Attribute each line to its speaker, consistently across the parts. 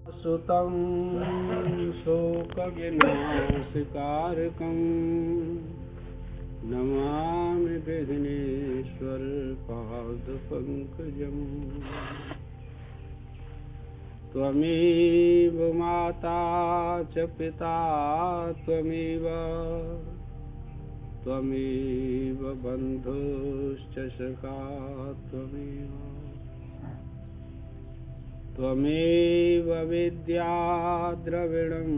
Speaker 1: सुतं शोकविनाशकारकं नमामि विघ्नेश्वर पादपङ्कजम्। त्वमेव माता च पिता त्वमेव बन्धुश्च सखा त्वमेव विद्या द्रविणं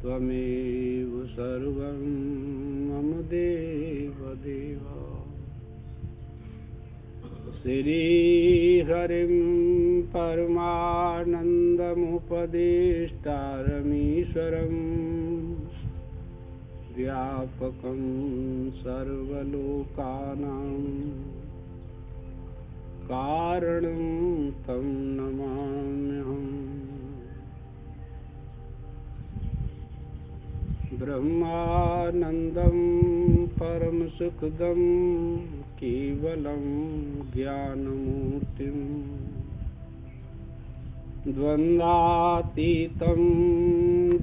Speaker 1: त्वमेव सर्वं मम देवदेव। श्रीहरिं परमानन्दमुपदेष्टारमीश्वरं व्यापकं सर्वलोकानां कारणं तं नमाम्यहम्। ब्रह्मानन्दं परमसुखदं केवलं ज्ञानमूर्तिं द्वन्द्वातीतं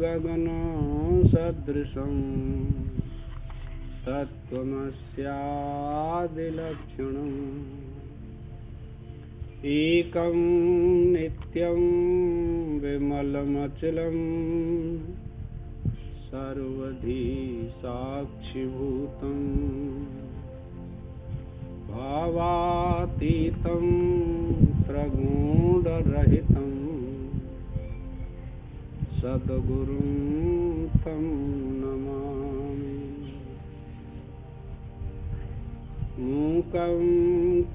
Speaker 1: गगनसदृशं तत्त्वमस्यादिलक्षणम्। एकं नित्यं विमलमचलं सर्वधी साक्षिभूतं भावातीतं प्रगुणरहितं सद्गुरुं तं नमामि। मूकं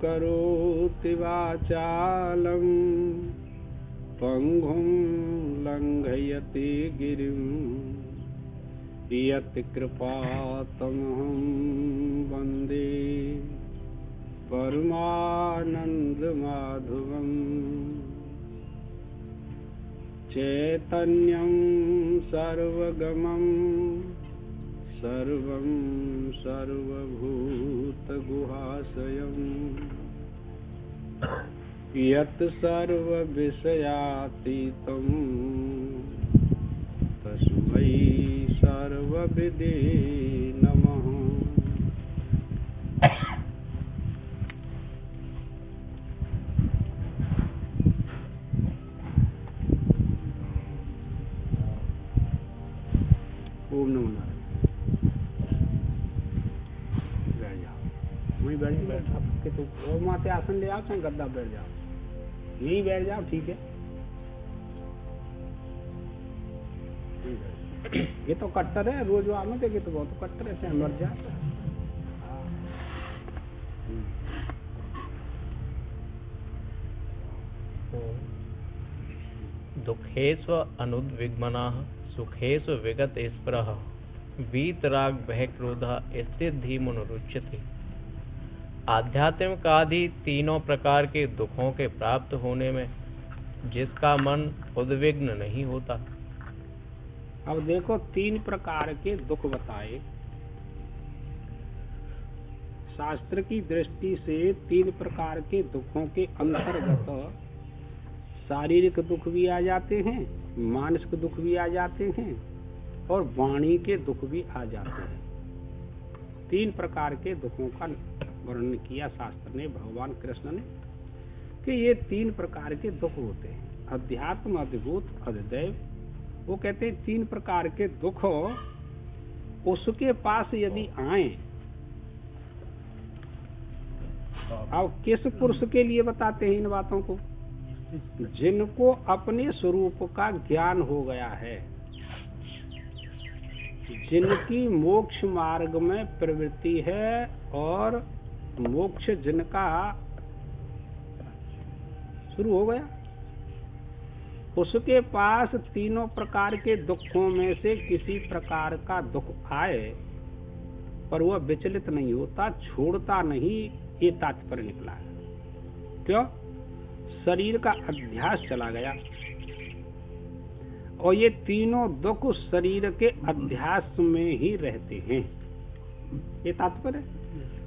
Speaker 1: करोति वाचालं पङ्गुं लङ्घयति गिरिं यत्कृपातमहं वन्दे परमानन्दमाधवम्। चैतन्यं सर्वगमं सर्वं सर्वभूतगुहाशयम् यत् सर्वविषयातीतं तस्मै सर्वविदे नमः। ओम नमो नारायण। वहीं बैठ के तो और माथे आसन ले आओ, चाहे गद्दा बैठ जाओ, यहीं बैठ जाओ, ठीक है। ये तो कट्टर है, रोज वहां में देखे तो बहुत कट्टर है, मर जा।
Speaker 2: दुखेषु अनुद्विग्मनः सुखेषु विगत स्पृहः वीतराग भय क्रोध स्थितिर्धीमुनुरुच्यते। आध्यात्मिक आदि तीनों प्रकार के दुखों के प्राप्त होने में जिसका मन उद्विग्न नहीं होता।
Speaker 1: अब देखो, तीन प्रकार के दुख बताए शास्त्र की दृष्टि से। तीन प्रकार के दुखों के अंतर्गत शारीरिक दुख भी आ जाते हैं, मानसिक दुख भी आ जाते हैं और वाणी के दुख भी आ जाते हैं। तीन प्रकार के दुखों का वर्णन किया शास्त्र ने, भगवान कृष्ण ने, कि ये तीन प्रकार के दुख होते हैं। अध्यात्म, अधिभूत, अधिदैव। वो कहते हैं तीन प्रकार के दुख उसके पास यदि आए। अब किस पुरुष के लिए बताते हैं इन बातों को? जिनको अपने स्वरूप का ज्ञान हो गया है, जिनकी मोक्ष मार्ग में प्रवृत्ति है और मोक्ष जिनका शुरू हो गया, उसके पास तीनों प्रकार के दुखों में से किसी प्रकार का दुख आए पर वह विचलित नहीं होता, छोड़ता नहीं। ये तात्पर्य निकला है। क्यों? शरीर का अध्यास चला गया और ये तीनों दुख शरीर के अध्यास में ही रहते हैं। ये तात्पर्य।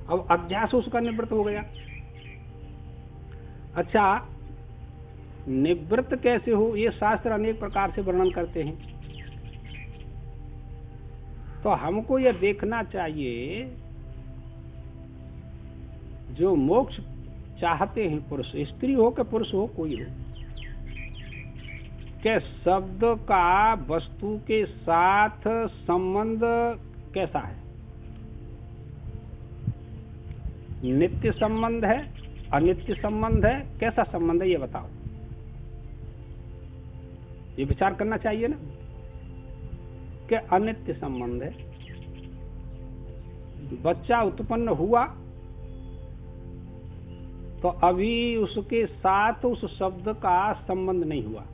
Speaker 1: अब अध्यास उसका निवृत्त हो गया। अच्छा, निवृत्त कैसे हो, ये शास्त्र अनेक प्रकार से वर्णन करते हैं। तो हमको यह देखना चाहिए, जो मोक्ष चाहते हैं पुरुष, स्त्री हो कि पुरुष हो, कोई हो, के शब्द का वस्तु के साथ संबंध कैसा है? नित्य संबंध है, अनित्य संबंध है, कैसा संबंध है ये बताओ। ये विचार करना चाहिए ना कि अनित्य संबंध है। बच्चा उत्पन्न हुआ तो अभी उसके साथ उस शब्द का संबंध नहीं हुआ।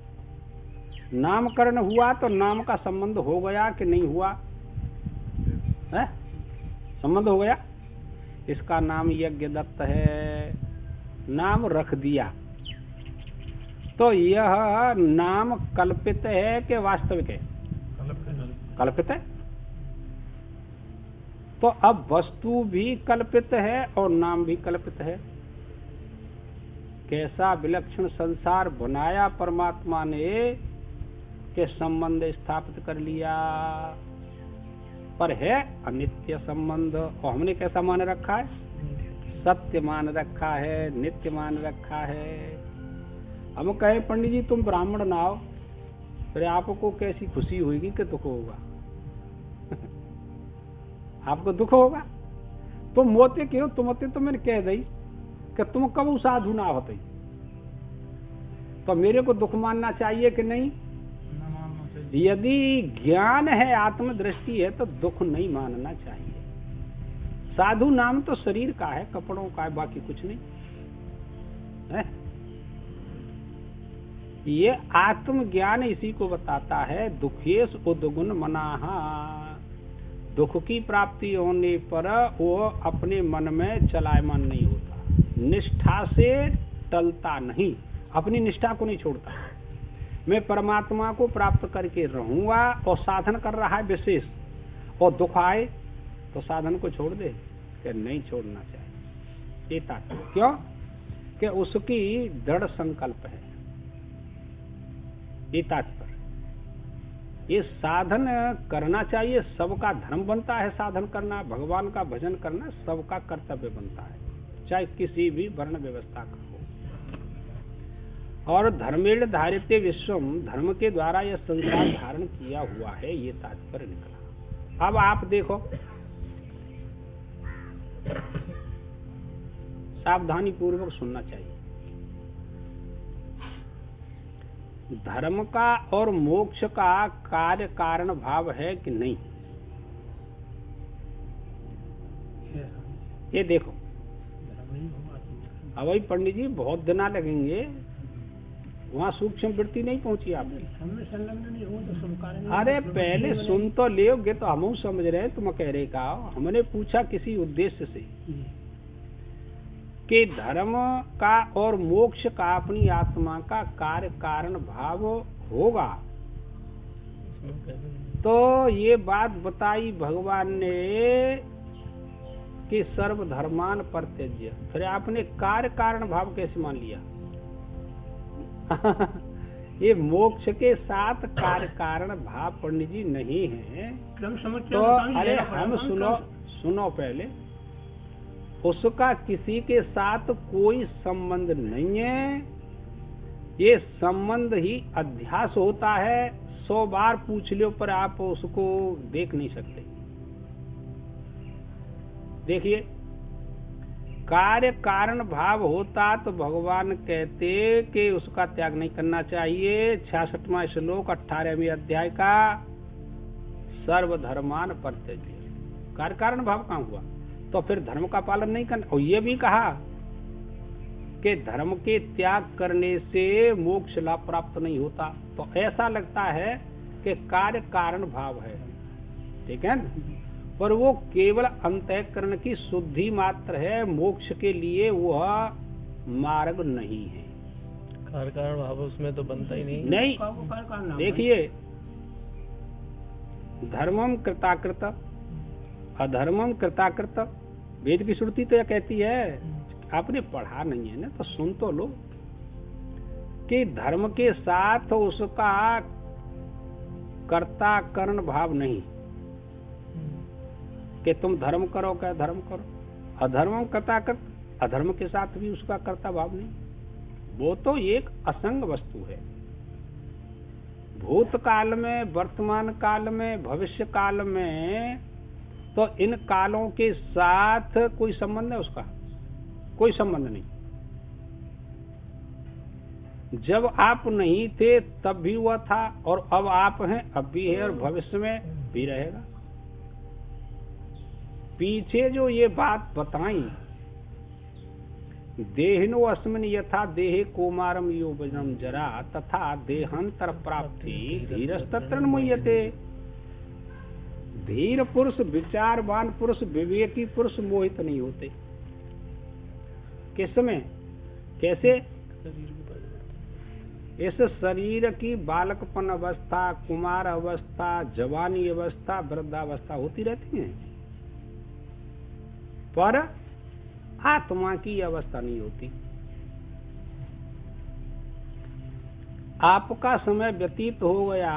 Speaker 1: नामकरण हुआ तो नाम का संबंध हो गया कि नहीं हुआ? है? संबंध हो गया। इसका नाम यज्ञदत्त है, नाम रख दिया। तो यह नाम कल्पित है कि वास्तविक है? कल्पित है। तो अब वस्तु भी कल्पित है और नाम भी कल्पित है। कैसा विलक्षण संसार बनाया परमात्मा ने के संबंध स्थापित कर लिया, पर है अनित्य संबंध। और हमने कैसा मान रखा है? सत्य मान रखा है, नित्य मान रखा है। हम कहे पंडित जी तुम ब्राह्मण ना हो, फिर आपको कैसी खुशी होगी कि दुख होगा? आपको दुख होगा। तुम मोते क्यों? तुमते तो मैंने कह दी कि तुम कब साधु ना होते, तो मेरे को दुख मानना चाहिए कि नहीं? यदि ज्ञान है, आत्मदृष्टि है, तो दुख नहीं मानना चाहिए। साधु नाम तो शरीर का है, कपड़ों का है, बाकी कुछ नहीं है। ये आत्मज्ञान इसी को बताता है। दुखेश उद्गुण मनाहा, दुख की प्राप्ति होने पर वो अपने मन में चलायमान नहीं होता, निष्ठा से टलता नहीं, अपनी निष्ठा को नहीं छोड़ता। मैं परमात्मा को प्राप्त करके रहूंगा और साधन कर रहा है विशेष, और दुख आए तो साधन को छोड़ दे, कि नहीं छोड़ना चाहिए। ये तात्पर्य क्यों? कि उसकी दृढ़ संकल्प है। ये तात्पर्य। ये साधन करना चाहिए, सबका धर्म बनता है साधन करना, भगवान का भजन करना सबका कर्तव्य बनता है, चाहे किसी भी वर्ण व्यवस्था का हो। और धर्मेण धारिते विश्वम, धर्म के द्वारा यह संसार धारण किया हुआ है, ये तात्पर्य निकला। अब आप देखो, सावधानी पूर्वक सुनना चाहिए। धर्म का और मोक्ष का कार्य कारण भाव है कि नहीं? ये देखो, अब वही पंडित जी बहुत दिन लगेंगे, वहाँ सूक्ष्म वृत्ति नहीं पहुंची आपकी। अरे पहले सुन तो लेगे तो हम समझ रहे हैं, तुम कह रहे का। हमने पूछा किसी उद्देश्य से कि धर्म का और मोक्ष का अपनी आत्मा का कार्य कारण भाव होगा, तो ये बात बताई भगवान ने कि सर्वधर्मान परित्यज्य। फिर आपने कार्य कारण भाव कैसे मान लिया? ये मोक्ष के साथ कार्य कारण भाव पंडित जी नहीं है। तो अरे हम सुनो पहले, उसका किसी के साथ कोई संबंध नहीं है। ये संबंध ही अध्यास होता है। 100 बार पूछ लो पर आप उसको देख नहीं सकते। देखिए, कार्य कारण भाव होता तो भगवान कहते कि उसका त्याग नहीं करना चाहिए। 66वां श्लोक 18वें अध्याय का, सर्वधर्मान परित्यज्य। कार्य कारण भाव कहाँ हुआ? तो फिर धर्म का पालन नहीं करना। और ये भी कहा कि धर्म के त्याग करने से मोक्ष लाभ प्राप्त नहीं होता। तो ऐसा लगता है कि कार्य कारण भाव है, ठीक है ना, पर वो केवल अंतःकरण की शुद्धि मात्र है, मोक्ष के लिए वह मार्ग नहीं है।
Speaker 2: कार्य कारण भाव उसमें तो बनता ही
Speaker 1: नहीं। देखिए, धर्मम कृताकृत अधर्मम कृताकृत, वेद की श्रुति तो यह कहती है। आपने पढ़ा नहीं है ना, तो सुन तो लो। कि धर्म के साथ उसका कर्ता करण भाव नहीं, कि तुम धर्म करो क्या धर्म करो, अधर्म कर्ता कर, अधर्म के साथ भी उसका कर्ता भाव नहीं। वो तो एक असंग वस्तु है। भूतकाल में, वर्तमान काल में, भविष्य काल में, तो इन कालों के साथ कोई संबंध है उसका? कोई संबंध नहीं। जब आप नहीं थे तब भी हुआ था, और अब आप हैं, अब भी है, और भविष्य में भी रहेगा। पीछे जो ये बात बताई, देहिनो अस्मिन् यथा देहे कौमारम यौवनम जरा तथा देहांतर प्राप्ति धीरस्तत्र न मुह्यते। धीर पुरुष, विचारवान पुरुष, विवेकी पुरुष मोहित नहीं होते। किसमें? कैसे? इस शरीर की बालकपन अवस्था, कुमार अवस्था, जवानी अवस्था, वृद्धावस्था होती रहती है, पर आत्मा की अवस्था नहीं होती। आपका समय व्यतीत हो गया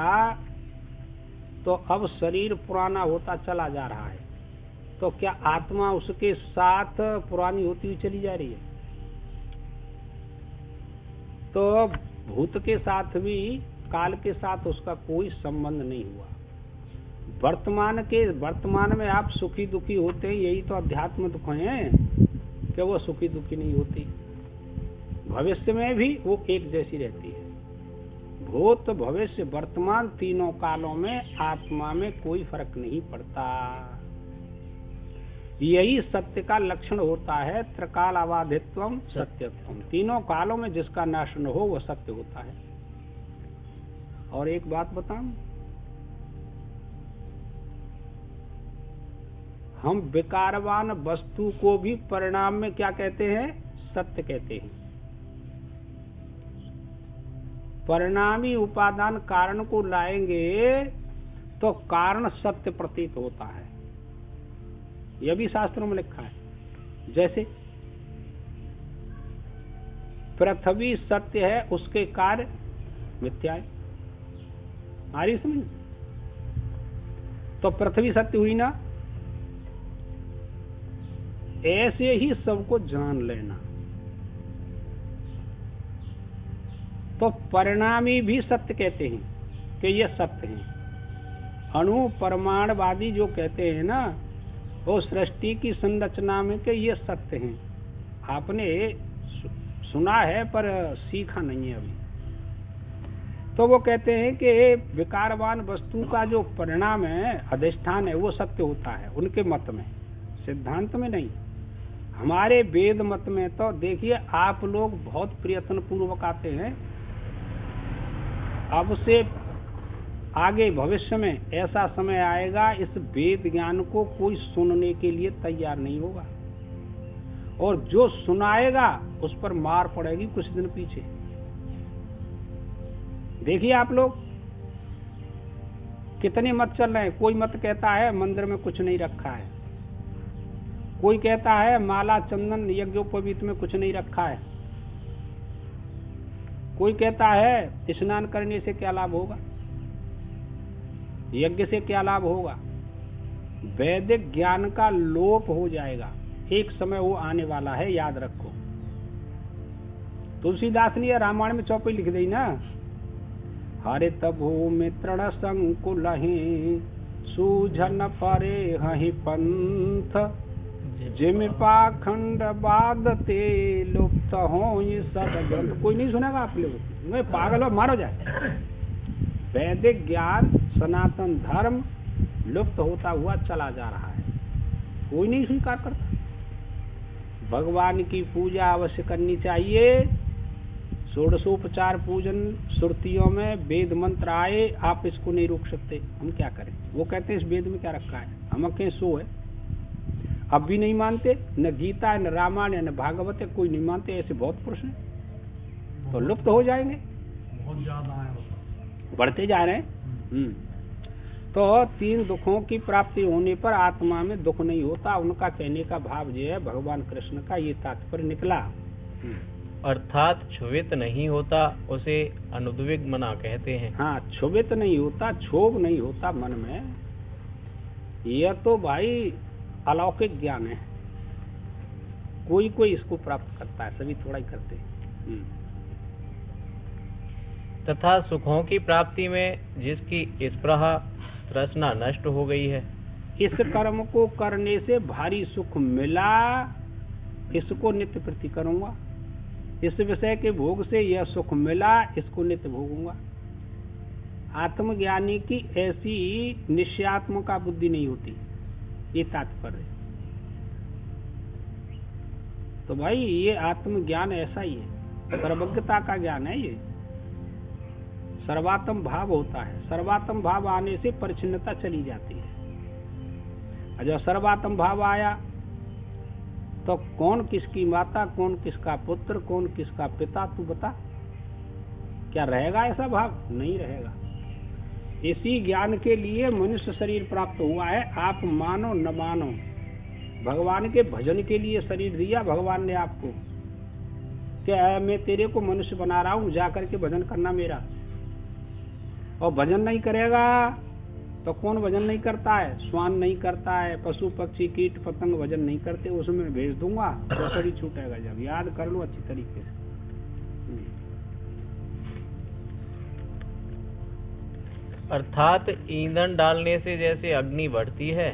Speaker 1: तो अब शरीर पुराना होता चला जा रहा है, तो क्या आत्मा उसके साथ पुरानी होती हुई चली जा रही है? तो भूत के साथ भी, काल के साथ उसका कोई संबंध नहीं हुआ। वर्तमान में आप सुखी दुखी होते हैं, यही तो अध्यात्म दुख है कि वो सुखी दुखी नहीं होती। भविष्य में भी वो एक जैसी रहती है। भूत, भविष्य, वर्तमान, तीनों कालों में आत्मा में कोई फर्क नहीं पड़ता। यही सत्य का लक्षण होता है। त्रिकाल अबाधित्वम सत्यत्वम। तीनों कालों में जिसका नाश न हो वह सत्य होता है। और एक बात बताऊं, हम विकारवान वस्तु को भी परिणाम में क्या कहते हैं? सत्य कहते हैं। परिणामी उपादान कारण को लाएंगे तो कारण सत्य प्रतीत होता है। यह भी शास्त्रों में लिखा है। जैसे पृथ्वी सत्य है, उसके कार्य मिथ्या है। आ रही समझ? तो पृथ्वी सत्य हुई ना, ऐसे ही सबको जान लेना। तो परिणामी भी सत्य कहते हैं कि ये सत्य है। अणु परमाणुवादी जो कहते हैं ना, वो सृष्टि की संरचना में कि ये सत्य हैं। आपने सुना है पर सीखा नहीं है अभी। तो वो कहते हैं कि विकारवान वस्तु का जो परिणाम है, अधिष्ठान है, वो सत्य होता है उनके मत में, सिद्धांत में नहीं। हमारे वेद मत में तो देखिए, आप लोग बहुत प्रयत्न पूर्वक आते हैं। अब से आगे भविष्य में ऐसा समय आएगा, इस वेद ज्ञान को कोई सुनने के लिए तैयार नहीं होगा, और जो सुनाएगा उस पर मार पड़ेगी कुछ दिन पीछे। देखिए आप लोग कितने मत चल रहे हैं। कोई मत कहता है मंदिर में कुछ नहीं रखा है, कोई कहता है माला चंदन यज्ञोपवीत में कुछ नहीं रखा है, कोई कहता है स्नान करने से क्या लाभ होगा, यज्ञ से क्या लाभ होगा। वैदिक ज्ञान का लोप हो जाएगा, एक समय वो आने वाला है, याद रखो। तुलसीदास ने रामायण में चौपाई लिख दी ना, हरित भूमि तृण संकुल सूझन परे हहि पंथ, जिम पाखंड बादते लुप्त हो ये सब ग्रंथ। कोई नहीं सुनेगा आप लोग, मैं पागल हो, मारो जाए। वैदिक ज्ञान, सनातन धर्म लुप्त होता हुआ चला जा रहा है, कोई नहीं स्वीकार करता। भगवान की पूजा अवश्य करनी चाहिए। षोडशोपचार पूजन श्रुतियों में वेद मंत्र आए, आप इसको नहीं रोक सकते। हम क्या करें? वो कहते हैं इस वेद में क्या रखा है, हम कहें सो है। अब भी नहीं मानते, न गीता है, न रामायण है, न भागवत है, कोई नहीं मानते। ऐसे बहुत पुरुष हैं, तो लुप्त हो जाएंगे।
Speaker 3: बहुत ज्यादा है,
Speaker 1: बढ़ते जा रहे हैं। तो तीन दुखों की प्राप्ति होने पर आत्मा में दुख नहीं होता। उनका कहने का भाव जो है भगवान कृष्ण का, ये तात्पर्य निकला।
Speaker 2: अर्थात क्षुभित नहीं होता, उसे अनुद्विग मना कहते हैं।
Speaker 1: हाँ, क्षुभित नहीं होता, क्षोभ नहीं होता मन में। यह तो भाई अलौकिक ज्ञान है। कोई कोई इसको प्राप्त करता है, सभी थोड़ा ही करते हैं।
Speaker 2: तथा सुखों की प्राप्ति में जिसकी स्पृहा तृष्णा नष्ट हो गई है।
Speaker 1: इस कर्म को करने से भारी सुख मिला, इसको नित्य प्रति करूंगा। इस विषय के भोग से यह सुख मिला, इसको नित्य भोगूंगा। आत्मज्ञानी की ऐसी निश्चयात्मका बुद्धि नहीं होती, ये तात्पर्य। तो भाई ये आत्मज्ञान ऐसा ही है, सर्वज्ञता का ज्ञान है ये। सर्वात्म भाव होता है, सर्वात्म भाव आने से परिच्छिन्नता चली जाती है। और जब सर्वात्म भाव आया तो कौन किसकी माता, कौन किसका पुत्र, कौन किसका पिता, तू बता। क्या रहेगा ऐसा भाव? नहीं रहेगा। इसी ज्ञान के लिए मनुष्य शरीर प्राप्त हुआ है। आप मानो न मानो, भगवान के भजन के लिए शरीर दिया भगवान ने आपको। क्या मैं तेरे को मनुष्य बना रहा हूं, जाकर के भजन करना मेरा। और भजन नहीं करेगा तो कौन भजन नहीं करता है? श्वान नहीं करता है, पशु पक्षी कीट पतंग भजन नहीं करते, उसमें भेज दूंगा तो शरीर छूटेगा। जब याद कर लो अच्छी तरीके से।
Speaker 2: अर्थात ईंधन डालने से जैसे अग्नि बढ़ती है,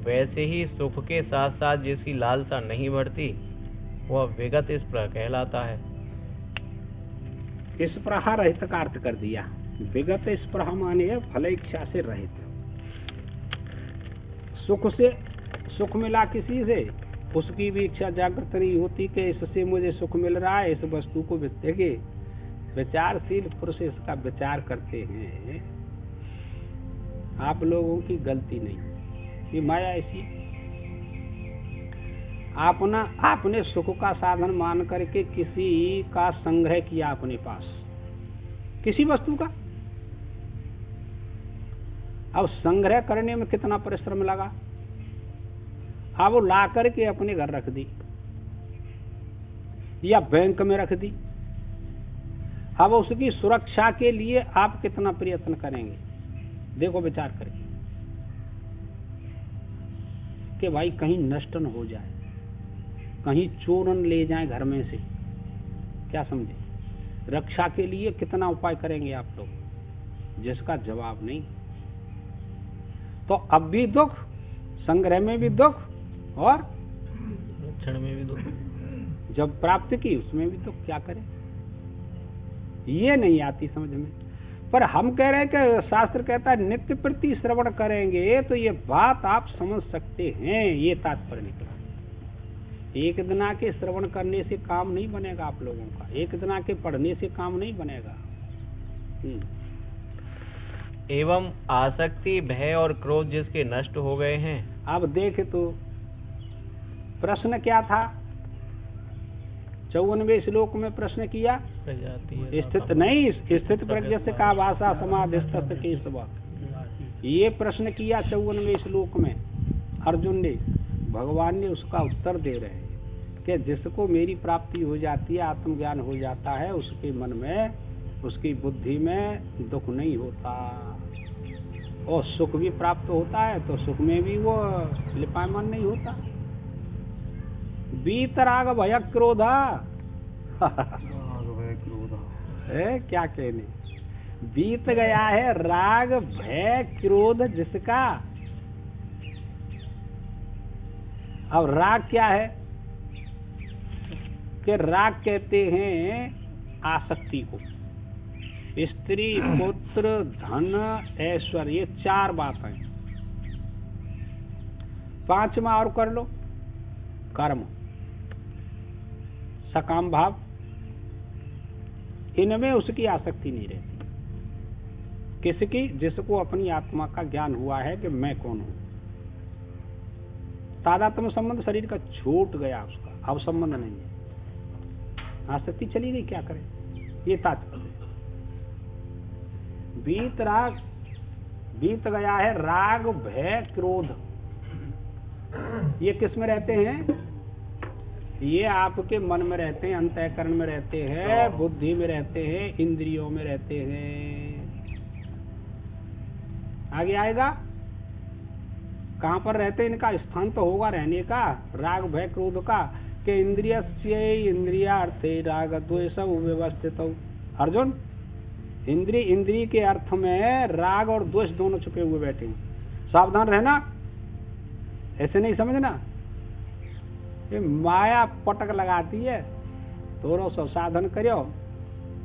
Speaker 2: वैसे ही सुख के साथ साथ जिसकी लालसा नहीं बढ़ती, वह विगत स्पृहा कहलाता है।
Speaker 1: स्पृहा रहित का अर्थ कर दिया। विगत स्पृहा माने है फल इच्छा से रहित। सुख मिला किसी से, उसकी भी इच्छा जागृत नहीं होती कि इससे मुझे सुख मिल रहा है, इस वस्तु को देखिए। विचारशील पुरुष इसका विचार करते हैं। आप लोगों की गलती नहीं, ये माया ऐसी। आपने सुख का साधन मान करके किसी का संग्रह किया अपने पास, किसी वस्तु का। अब संग्रह करने में कितना परिश्रम लगा। अब वो ला करके अपने घर रख दी या बैंक में रख दी। अब उसकी सुरक्षा के लिए आप कितना प्रयत्न करेंगे? देखो विचार करके कि भाई कहीं नष्ट न हो जाए, कहीं चोर न ले जाए घर में से। क्या समझे? रक्षा के लिए कितना उपाय करेंगे आप लोग, जिसका जवाब नहीं। तो अब भी दुख, संग्रह में भी दुख और
Speaker 2: रक्षण में भी दुख,
Speaker 1: जब प्राप्त की उसमें भी दुख। क्या करें? ये नहीं आती समझ में। पर हम कह रहे हैं कि शास्त्र कहता है नित्य प्रति श्रवण करेंगे तो ये बात आप समझ सकते हैं। ये तात्पर्य निकला। एक दिना के श्रवण करने से काम नहीं बनेगा आप लोगों का, एक दिना के पढ़ने से काम नहीं बनेगा।
Speaker 2: एवं आसक्ति, भय और क्रोध जिसके नष्ट हो गए हैं।
Speaker 1: अब देख तो प्रश्न क्या था? 54वें श्लोक में प्रश्न किया, स्थित नहीं स्थित प्रज्ञस्य का भाषा समाधिस्थ के सब। ये प्रश्न किया 54वें श्लोक में अर्जुन ने। भगवान ने उसका उत्तर दे रहे हैं कि जिसको मेरी प्राप्ति हो जाती है, आत्मज्ञान हो जाता है, उसके मन में, उसकी बुद्धि में दुख नहीं होता और सुख भी प्राप्त होता है। तो सुख में भी वो लिपायमान नहीं होता। बीतराग भय क्रोधा क्या कहने, बीत गया है राग भय क्रोध जिसका। अब राग क्या है? कि राग कहते हैं आसक्ति को। स्त्री, पुत्र, धन, ऐश्वर्य, ये 4 बातें। 5वां और कर लो, कर्म, सकाम भाव। इनमें उसकी आसक्ति नहीं रहती। किसकी? जिसको अपनी आत्मा का ज्ञान हुआ है कि मैं कौन हूं। तादात्म्य संबंध शरीर का छूट गया, उसका अब संबंध नहीं है, आसक्ति चली गई। क्या करें? ये तात्पर्य। बीत गया है राग भय क्रोध। ये किस में रहते हैं? ये आपके मन में रहते हैं, अंतःकरण में रहते हैं, बुद्धि में रहते हैं, इंद्रियों में रहते हैं। आगे आएगा कहाँ पर रहते हैं, इनका स्थान तो होगा रहने का राग भय क्रोध का, के इंद्रियार्थे राग द्वेष व्यवस्थित। अर्जुन, इंद्रिय के अर्थ में राग और द्वेष दोनों छुपे हुए बैठे हैं, सावधान रहना, ऐसे नहीं समझना। ये माया पटक लगाती है, थोड़ा सा साधन करो,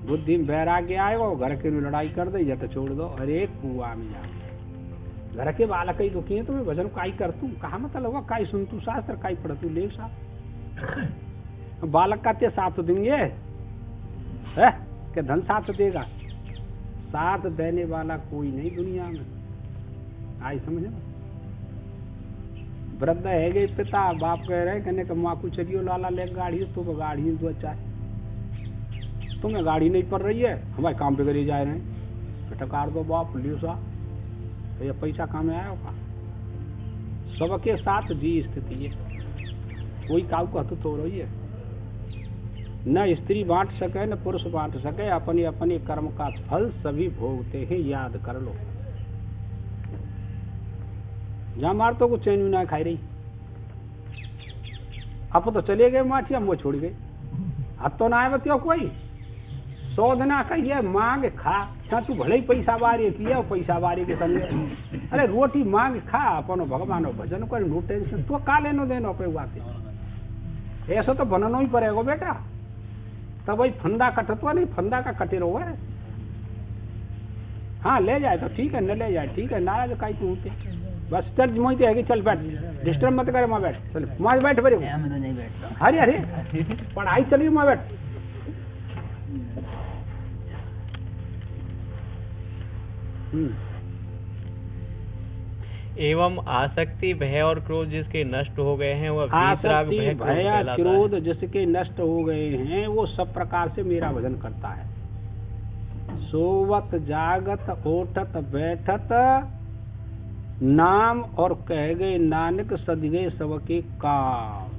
Speaker 1: बुद्धि में वैराग्य आएगा, घर के लड़ाई कर दे या तो छोड़ दो, अरे कुआ में जा। घर के बालक ही दुखी है, तो मैं भजन काई कर तू, कहा मतलब हुआ काई सुन तू शास्त्र, काई पढ़ तू ले साथ। बालक का ते साथ देंगे है कि धन साथ देगा, साथ देने वाला कोई नहीं दुनिया में। आई समझे, वृद्ध है गए पिता, बाप कह रहे कहने का माँ को चलियो लाला ले गाड़ी, तो गाड़ी दो चाहे तुम्हें गाड़ी नहीं पड़ रही है, हमारे काम पे करे जा रहे हैं, बेटा कार दो बाप लियो सा, तो ये पैसा काम में आया होगा। सबके साथ जी स्थिति है, कोई काऊ का तो रही है, न स्त्री बांट सके न पुरुष बांट सके, अपने अपने कर्म का फल सभी भोगते हैं, याद कर लो। जहाँ मार तो कुछ चैन ना खाई रही, अब तो चले गए माठी, हम वो छोड़ गए, अब तो ना आए बतियो कोई 100 दिना कहिए मांग खा, क्या तू भले ही पैसा बारी किया पैसा बारी के संगे, अरे रोटी मांग खा, अपन भगवान भजन कर, नो टेंशन, तो का लेनो देनो पे बात। ऐसा तो बनना ही पड़ेगा बेटा, तब भाई फंदा कटतवा नहीं, फंदा का कटे रहो है। हाँ ले जाए तो ठीक है, न ले जाए ठीक है, नाराज काई तू होते बस, चल मोहिते है कि चल बैठ, डिस्टर्ब मत करे, माँ बैठ, चल माँ बैठ बड़े, अरे अरे पढ़ाई चलिए माँ बैठ।
Speaker 2: एवं आसक्ति भय और क्रोध जिसके नष्ट हो गए हैं, वह
Speaker 1: आसक्ति भय क्रोध जिसके नष्ट हो गए हैं, वो सब प्रकार से मेरा भजन करता है। सोवत जागत ओठत बैठत नाम और कह गए नानक सद गए सबके काम।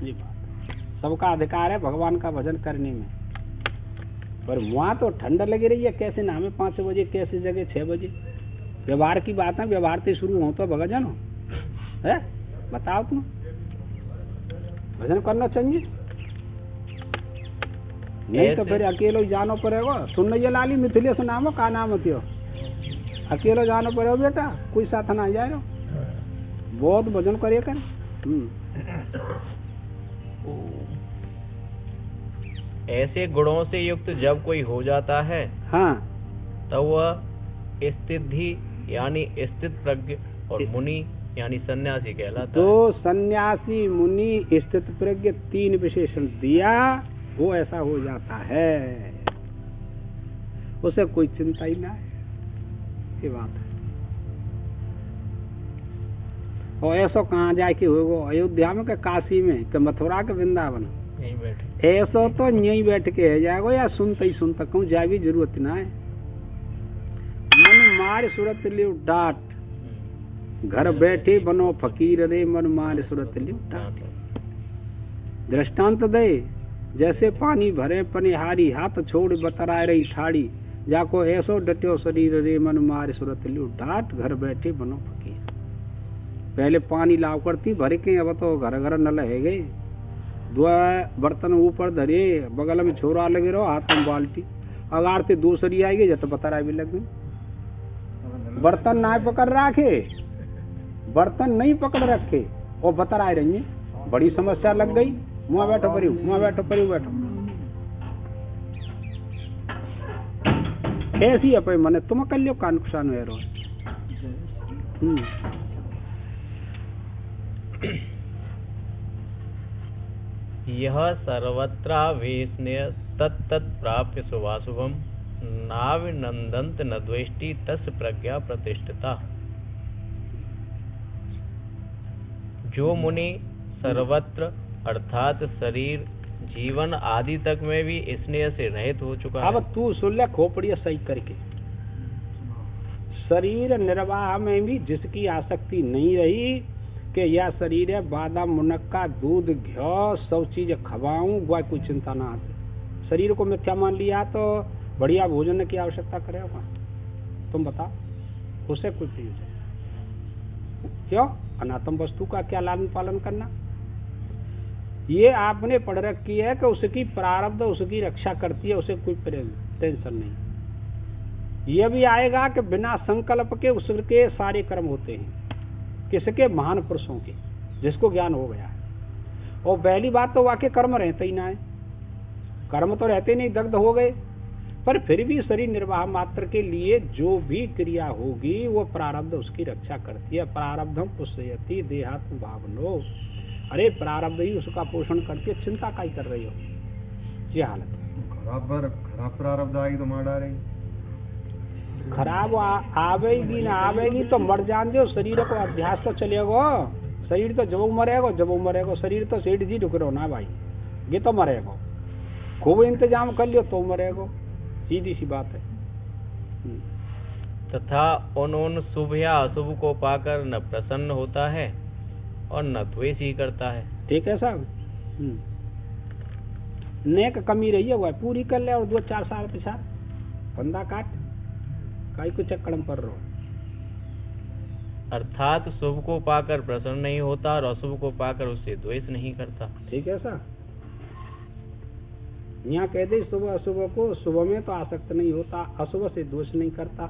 Speaker 1: ये बात सबका अधिकार है भगवान का भजन करने में, पर वहाँ तो ठंड लगी रही है, कैसे नामे 5 बजे, कैसे जगह 6 बजे, व्यवहार की बात है, व्यवहार से शुरू हो तो भजन हो है, बताओ तुम, भजन करना चाहिए, नहीं तो फिर अकेलो ही जानो पड़ेगा। सुन ये लाली मिथिलेश नामो का नाम थियो, अकेलो जानो पड़ेगा बेटा, कोई साथ ना जाए, बहुत भजन करे कर।
Speaker 2: ऐसे गुणों से युक्त जब कोई हो जाता है,
Speaker 1: हाँ,
Speaker 2: तो वह स्थिति यानी स्थित प्रज्ञ और मुनि यानी सन्यासी कहलाता है।
Speaker 1: तो सन्यासी मुनि स्थित प्रज्ञ 3 विशेषण दिया, वो ऐसा हो जाता है, उसे कोई चिंता ही ना है, ये बात है। और ऐसा कहाँ जाए कि होगा, अयोध्या में के काशी में के मथुरा के वृंदावन,
Speaker 2: यहीं बैठे,
Speaker 1: ऐसा तो यहीं बैठ के है जाएगा, या सुनते ही सुनता कहूँ जाए भी जरूरत ना है। मन मार सूरत लियो डाट, घर बैठे बनो फकीर रे, मन मार सूरत लियो डाट। दृष्टांत दे, जैसे पानी भरे पनिहारी, हाथ छोड़ बतराए रही ठाड़ी, जाको ऐसो डट्यो शरीर रे, मन मार सूरत लियो डाट, घर बैठे बनो फकीर। पहले पानी लाव करती भर के, अब तो घर घर नल है गए, 2 बर्तन ऊपर धरे, बगल में छोरा लगे रहो, हाथ में बाल्टी, अगारते दूसरी आएगी जब बतराए भी लग गई। बर्तन ना पकड़ रखे, बर्तन नहीं पकड़ रखे और बतराए रही, बड़ी समस्या लग गई। मुँह बैठो परी, मुँह बैठो परी, बैठो ऐसी है मने तुम कर लियो का नुकसान है रो।
Speaker 2: यह सर्वत्रावेशनीय तत्त प्राप्य शुभाशुभम नाविनंदंत न द्वेष्टि तस् प्रज्ञा प्रतिष्ठिता। जो मुनि सर्वत्र अर्थात शरीर जीवन आदि तक में भी स्नेह से रहित हो चुका है।
Speaker 1: अब तू सुन ले खोपड़िया सही करके, शरीर निर्वाह में भी जिसकी आसक्ति नहीं रही, कि यह शरीर है बादाम मुनक्का दूध घी सब चीज खवाऊं वह कोई चिंता ना आती। शरीर को मिथ्या मान लिया तो बढ़िया भोजन की आवश्यकता करेगा? तुम बताओ, उसे कोई प्रयोजन क्यों? अनात्म वस्तु का क्या लालन पालन करना? ये आपने पढ़ रखी है कि उसकी प्रारब्ध उसकी रक्षा करती है, उसे कोई टेंशन नहीं। यह भी आएगा कि बिना संकल्प के उसके सारे कर्म होते हैं। किसके? महान पुरुषों के, जिसको ज्ञान हो गया है। और पहली बात तो वाकई कर्म रहते ही ना है, कर्म तो रहते नहीं, दग्ध हो गए। पर फिर भी शरीर निर्वाह मात्र के लिए जो भी क्रिया होगी वो प्रारब्ध उसकी रक्षा करती है। प्रारब्धम पुष्यति देहात्म भावनो, अरे प्रारब्ध ही उसका पोषण करती है, चिंता काई कर रही हो? ये हालत
Speaker 3: खराब प्रारब्ध आएगी तो मार डालेगी।
Speaker 1: खराब आवेगी ना आवेगी तो मर जान दो। शरीर को अभ्यास तो चलेगा, शरीर तो जब मरेगा। शरीर तो सेठ जी रुक रहो ना भाई, ये तो मरेगा। खूब इंतजाम कर लियो तो मरेगा, सीधी सी बात है।
Speaker 2: तथा उन शुभ या अशुभ को पाकर न प्रसन्न होता है और न द्वेष ही करता है।
Speaker 1: ठीक है साहब, नेक कमी रही है वह पूरी कर ले और 2-4 साल पीछा बंदा काट काई को चक्कर में कर रहा।
Speaker 2: अर्थात शुभ को पाकर प्रसन्न नहीं होता और अशुभ को पाकर उससे द्वेष नहीं करता।
Speaker 1: ठीक है साहब, यहाँ कह दे शुभ अशुभ को, शुभ में तो आसक्त नहीं होता, अशुभ से द्वेष नहीं करता।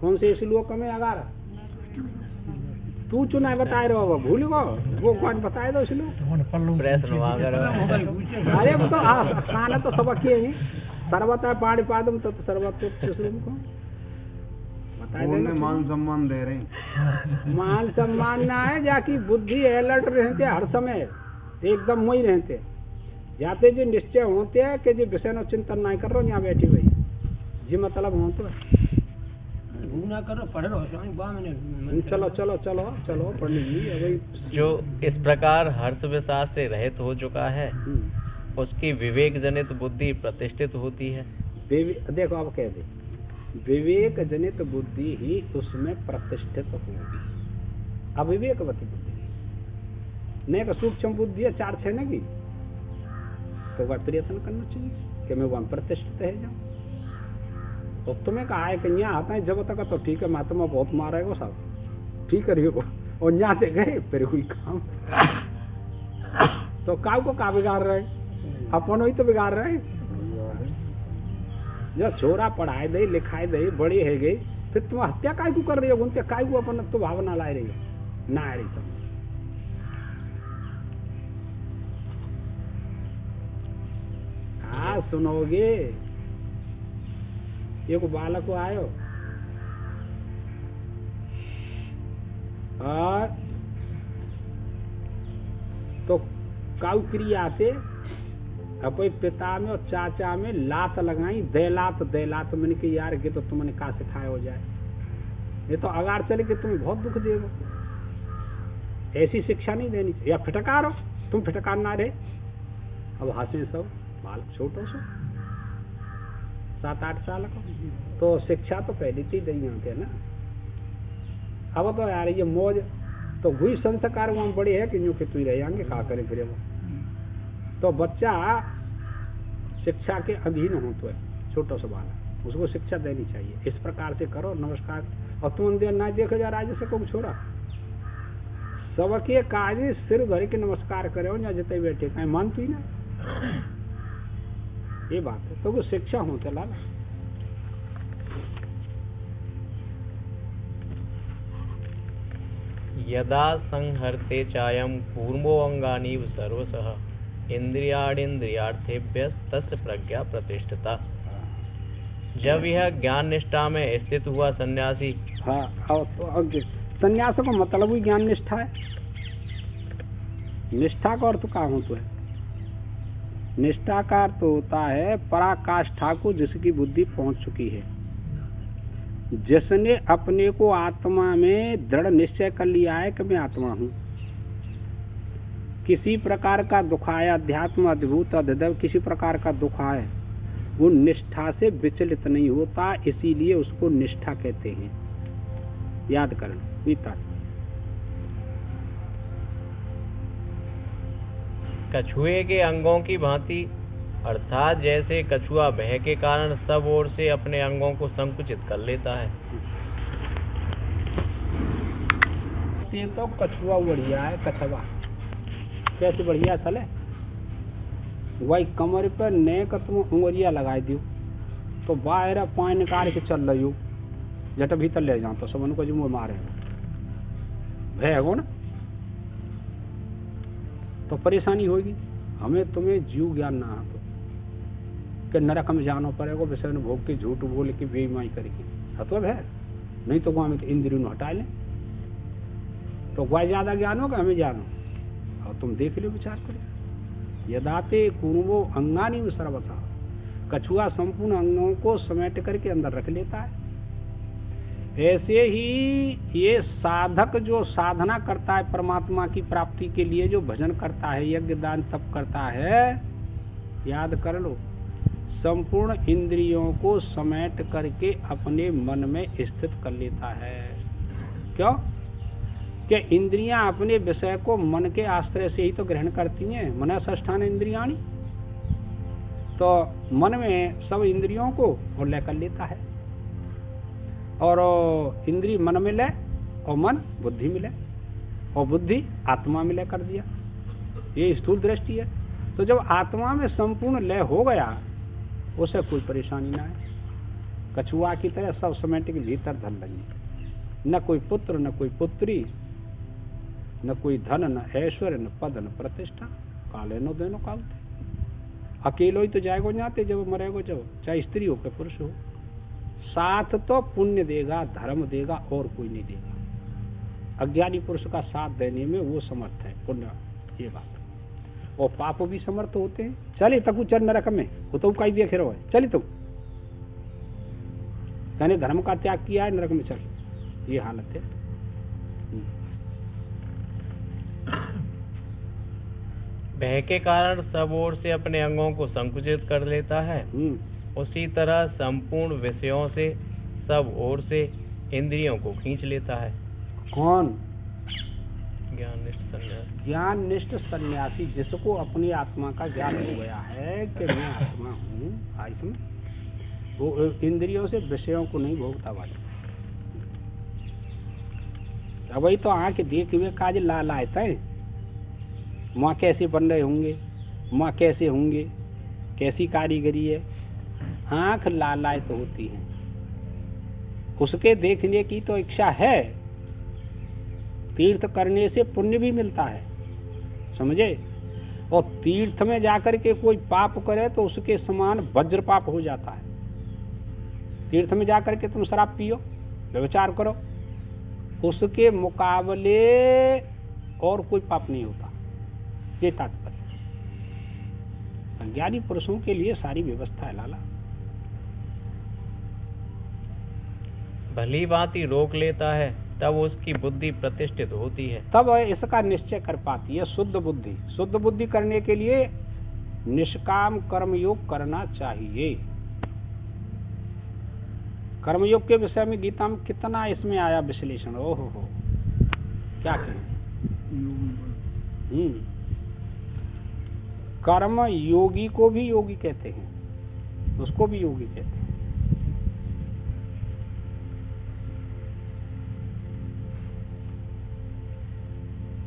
Speaker 1: कौन से श्लोक में? अगर तू चुना बताए रहो भूल गो, वो कौन बताए दो श्लोक?
Speaker 2: प्रश्न
Speaker 1: अरे वो तो खाना तो सबक ही है। सर्वता पाणिपादम तत् सर्वत्व को
Speaker 3: मान सम्मान दे रहे।
Speaker 1: मान सम्मान ना है, जाकी बुद्धि अलर्ट रहते हर समय, एकदम वही रहते जाते जो निश्चय होते हैं कि जो विषय चिंतन नहीं कर रहे यहाँ बैठी हुई जी मतलब हो तो
Speaker 4: ना करो, पढ़ लो।
Speaker 1: चलो चलो चलो चलो पढ़ लीजिए।
Speaker 2: जो इस प्रकार हर्ष विषाद से रहित हो चुका है उसकी विवेक जनित बुद्धि प्रतिष्ठित होती है।
Speaker 1: देखो आप कह दे विवेक जनित बुद्धि ही उसमें प्रतिष्ठित होगी। अविवेकवती बुद्धि नहीं, सूक्ष्म बुद्धि है 4-6 ने की तो वह प्रयत्न करना चाहिए कि मैं वहां प्रतिष्ठित है जाऊं। तो तुम्हें कहा है कि यहाँ आता है जब तक तो ठीक है, महात्मा बहुत मारेगा साहब, ठीक है और यहाँ से गए फिर हुई काम तो काव को का बिगाड़ रहे? अपन ही तो बिगाड़ रहे। जब छोरा पढ़ाए दे लिखाए दे बड़ी है गई, फिर तुम हत्या काय को कर रही हो? उनके काय को अपन तो भावना ला रही हो ना आ रही समझ। हाँ सुनोगे, एक बालक आयो और तो काउ क्रिया से अपने पिता में और चाचा में लात लगाई, देलात मैंने कि यार के तो तुमने कहा सिखाया हो जाए, ये तो अगार चले के तुम्हें बहुत दुख देगा। ऐसी शिक्षा नहीं देनी चाहिए। या फिटकारो, तुम फिटकार ना रहे। अब हंसे सब बालक छोटो सो 7-8 साल का, तो शिक्षा तो पहले से ही दी होते है ना। अब तो यार ये मौज तो हुई संस्कार वहां बड़े है कि यूं कि तू रह जाएंगे कहा करे फिर वो तो बच्चा शिक्षा के अधीन हो तो है छोटा सा बालक, उसको शिक्षा देनी चाहिए। इस प्रकार से करो नमस्कार, और तुम ना देखो जा राज्य से कौन छोड़ा सबके काज सिर भर के नमस्कार करे या जितने बैठे कहीं मानती ही ना, ये बात है। तो वो शिक्षा हो चला
Speaker 2: यदा संहर्ते चायम कूर्मो अंगानीव सर्वसः इंद्रियार्थेभ्य तस्य प्रज्ञा प्रतिष्ठिता। जब यह ज्ञान निष्ठा में स्थित हुआ सन्यासी,
Speaker 1: हाँ तो सन्यास का मतलब ही ज्ञान निष्ठा है। निष्ठा का अर्थ क्या हो तो है? निष्ठा का अर्थ होता है पराकाष्ठा को जिसकी बुद्धि पहुंच चुकी है, जिसने अपने को आत्मा में दृढ़ निश्चय कर लिया है कि मैं आत्मा हूँ। किसी प्रकार का दुख आया, अध्यात्म अद्भुत अद्भुत किसी प्रकार का दुख आए, वो निष्ठा से विचलित नहीं होता, इसीलिए उसको निष्ठा कहते हैं। याद करना
Speaker 2: कछुए के अंगों की भांति, अर्थात जैसे कछुआ भय के कारण सब ओर से अपने अंगों को संकुचित कर लेता है।
Speaker 1: ये तो कछुआ बढ़िया है, कछुआ कैसे बढ़िया चले, वही कमर पर ने तुम उंगलिया लगा दियो तो बाहर पानी निकाल के चल रही हो, जट भीतर ले जाओ तो सब उनको जो मारे भय हो ना, तो परेशानी होगी। हमें तुम्हें जीव ज्ञान ना हो तो कि नरक में जाना पड़ेगा, विषय ने भोग के झूठ बोल के बेईमानी करके हतव है, नहीं तो वहां में इंद्रियों ने हटा ले तो वह ज्यादा ज्ञान होगा हमें ज्ञान हो। और तुम देख लो विचार करो, यदाते कुर्वो अंगानी में सर्वथा, कछुआ संपूर्ण अंगों को समेट करके अंदर रख लेता है। ऐसे ही ये साधक जो साधना करता है परमात्मा की प्राप्ति के लिए, जो भजन करता है, यज्ञ दान तप करता है, याद कर लो संपूर्ण इंद्रियों को समेट करके अपने मन में स्थित कर लेता है। क्यों? कि इंद्रियां अपने विषय को मन के आश्रय से ही तो ग्रहण करती हैं। मनसष्ठान इंद्रियाणि, तो मन में सब इंद्रियों को और ले कर लेता है, और इंद्रिय मन में ले और मन बुद्धि में ले और बुद्धि आत्मा में ले कर दिया। ये स्थूल दृष्टि है। तो जब आत्मा में संपूर्ण लय हो गया, उसे कोई परेशानी ना है। कछुआ की तरह सब समेट के भीतर धन लगी, न कोई पुत्र न कोई पुत्री, न कोई धन न ऐश्वर्य न पद न प्रतिष्ठा, काले नो देनो काल, अकेलो ही तो जाएगो जाते जब मरेगो, जब चाहे स्त्री हो के पुरुष हो। साथ तो पुण्य देगा, धर्म देगा, और कोई नहीं देगा। अज्ञानी पुरुष का साथ देने में वो समर्थ है, पुण्य ये बात। और पाप भी समर्थ होते हैं। चले तकू चल नरक में, वो तो कहीं देखे रहो, चली तुम मैंने धर्म का त्याग किया है, नरक में चल, ये हालत है।
Speaker 2: भय के कारण सब ओर से अपने अंगों को संकुचित कर लेता है। उसी तरह संपूर्ण विषयों से सब ओर से इंद्रियों को खींच लेता है।
Speaker 1: कौन?
Speaker 2: ज्ञाननिष्ठ सन्यासी।
Speaker 1: ज्ञाननिष्ठ सन्यासी, जिसको अपनी आत्मा का ज्ञान हो गया है कि मैं आत्मा हूँ, इसमें वो इंद्रियों से विषयों को नहीं भोगता वाला। अब वही तो आँख देख हुए काज लालायता है, माँ कैसे बन रहे होंगे, माँ कैसे होंगे, कैसी कारीगरी है, आँख लालायत होती है। उसके देखने की तो इच्छा है। तीर्थ करने से पुण्य भी मिलता है, समझे। और तीर्थ में जाकर के कोई पाप करे तो उसके समान वज्र पाप हो जाता है। तीर्थ में जाकर के तुम शराब पियो, व्यभिचार करो, उसके मुकाबले और कोई पाप नहीं होता। ये तात्पर्य। अज्ञानी पुरुषों के लिए सारी व्यवस्था है लाला।
Speaker 2: भली भांति रोक लेता है, तब उसकी बुद्धि प्रतिष्ठित होती है।
Speaker 1: तब इसका निश्चय कर पाती है शुद्ध बुद्धि। शुद्ध बुद्धि करने के लिए निष्काम कर्मयोग करना चाहिए। कर्मयोग के विषय में गीता में कितना इसमें आया विश्लेषण, ओहो हो, क्या कहें। कर्म योगी को भी योगी कहते हैं, उसको भी योगी कहते हैं।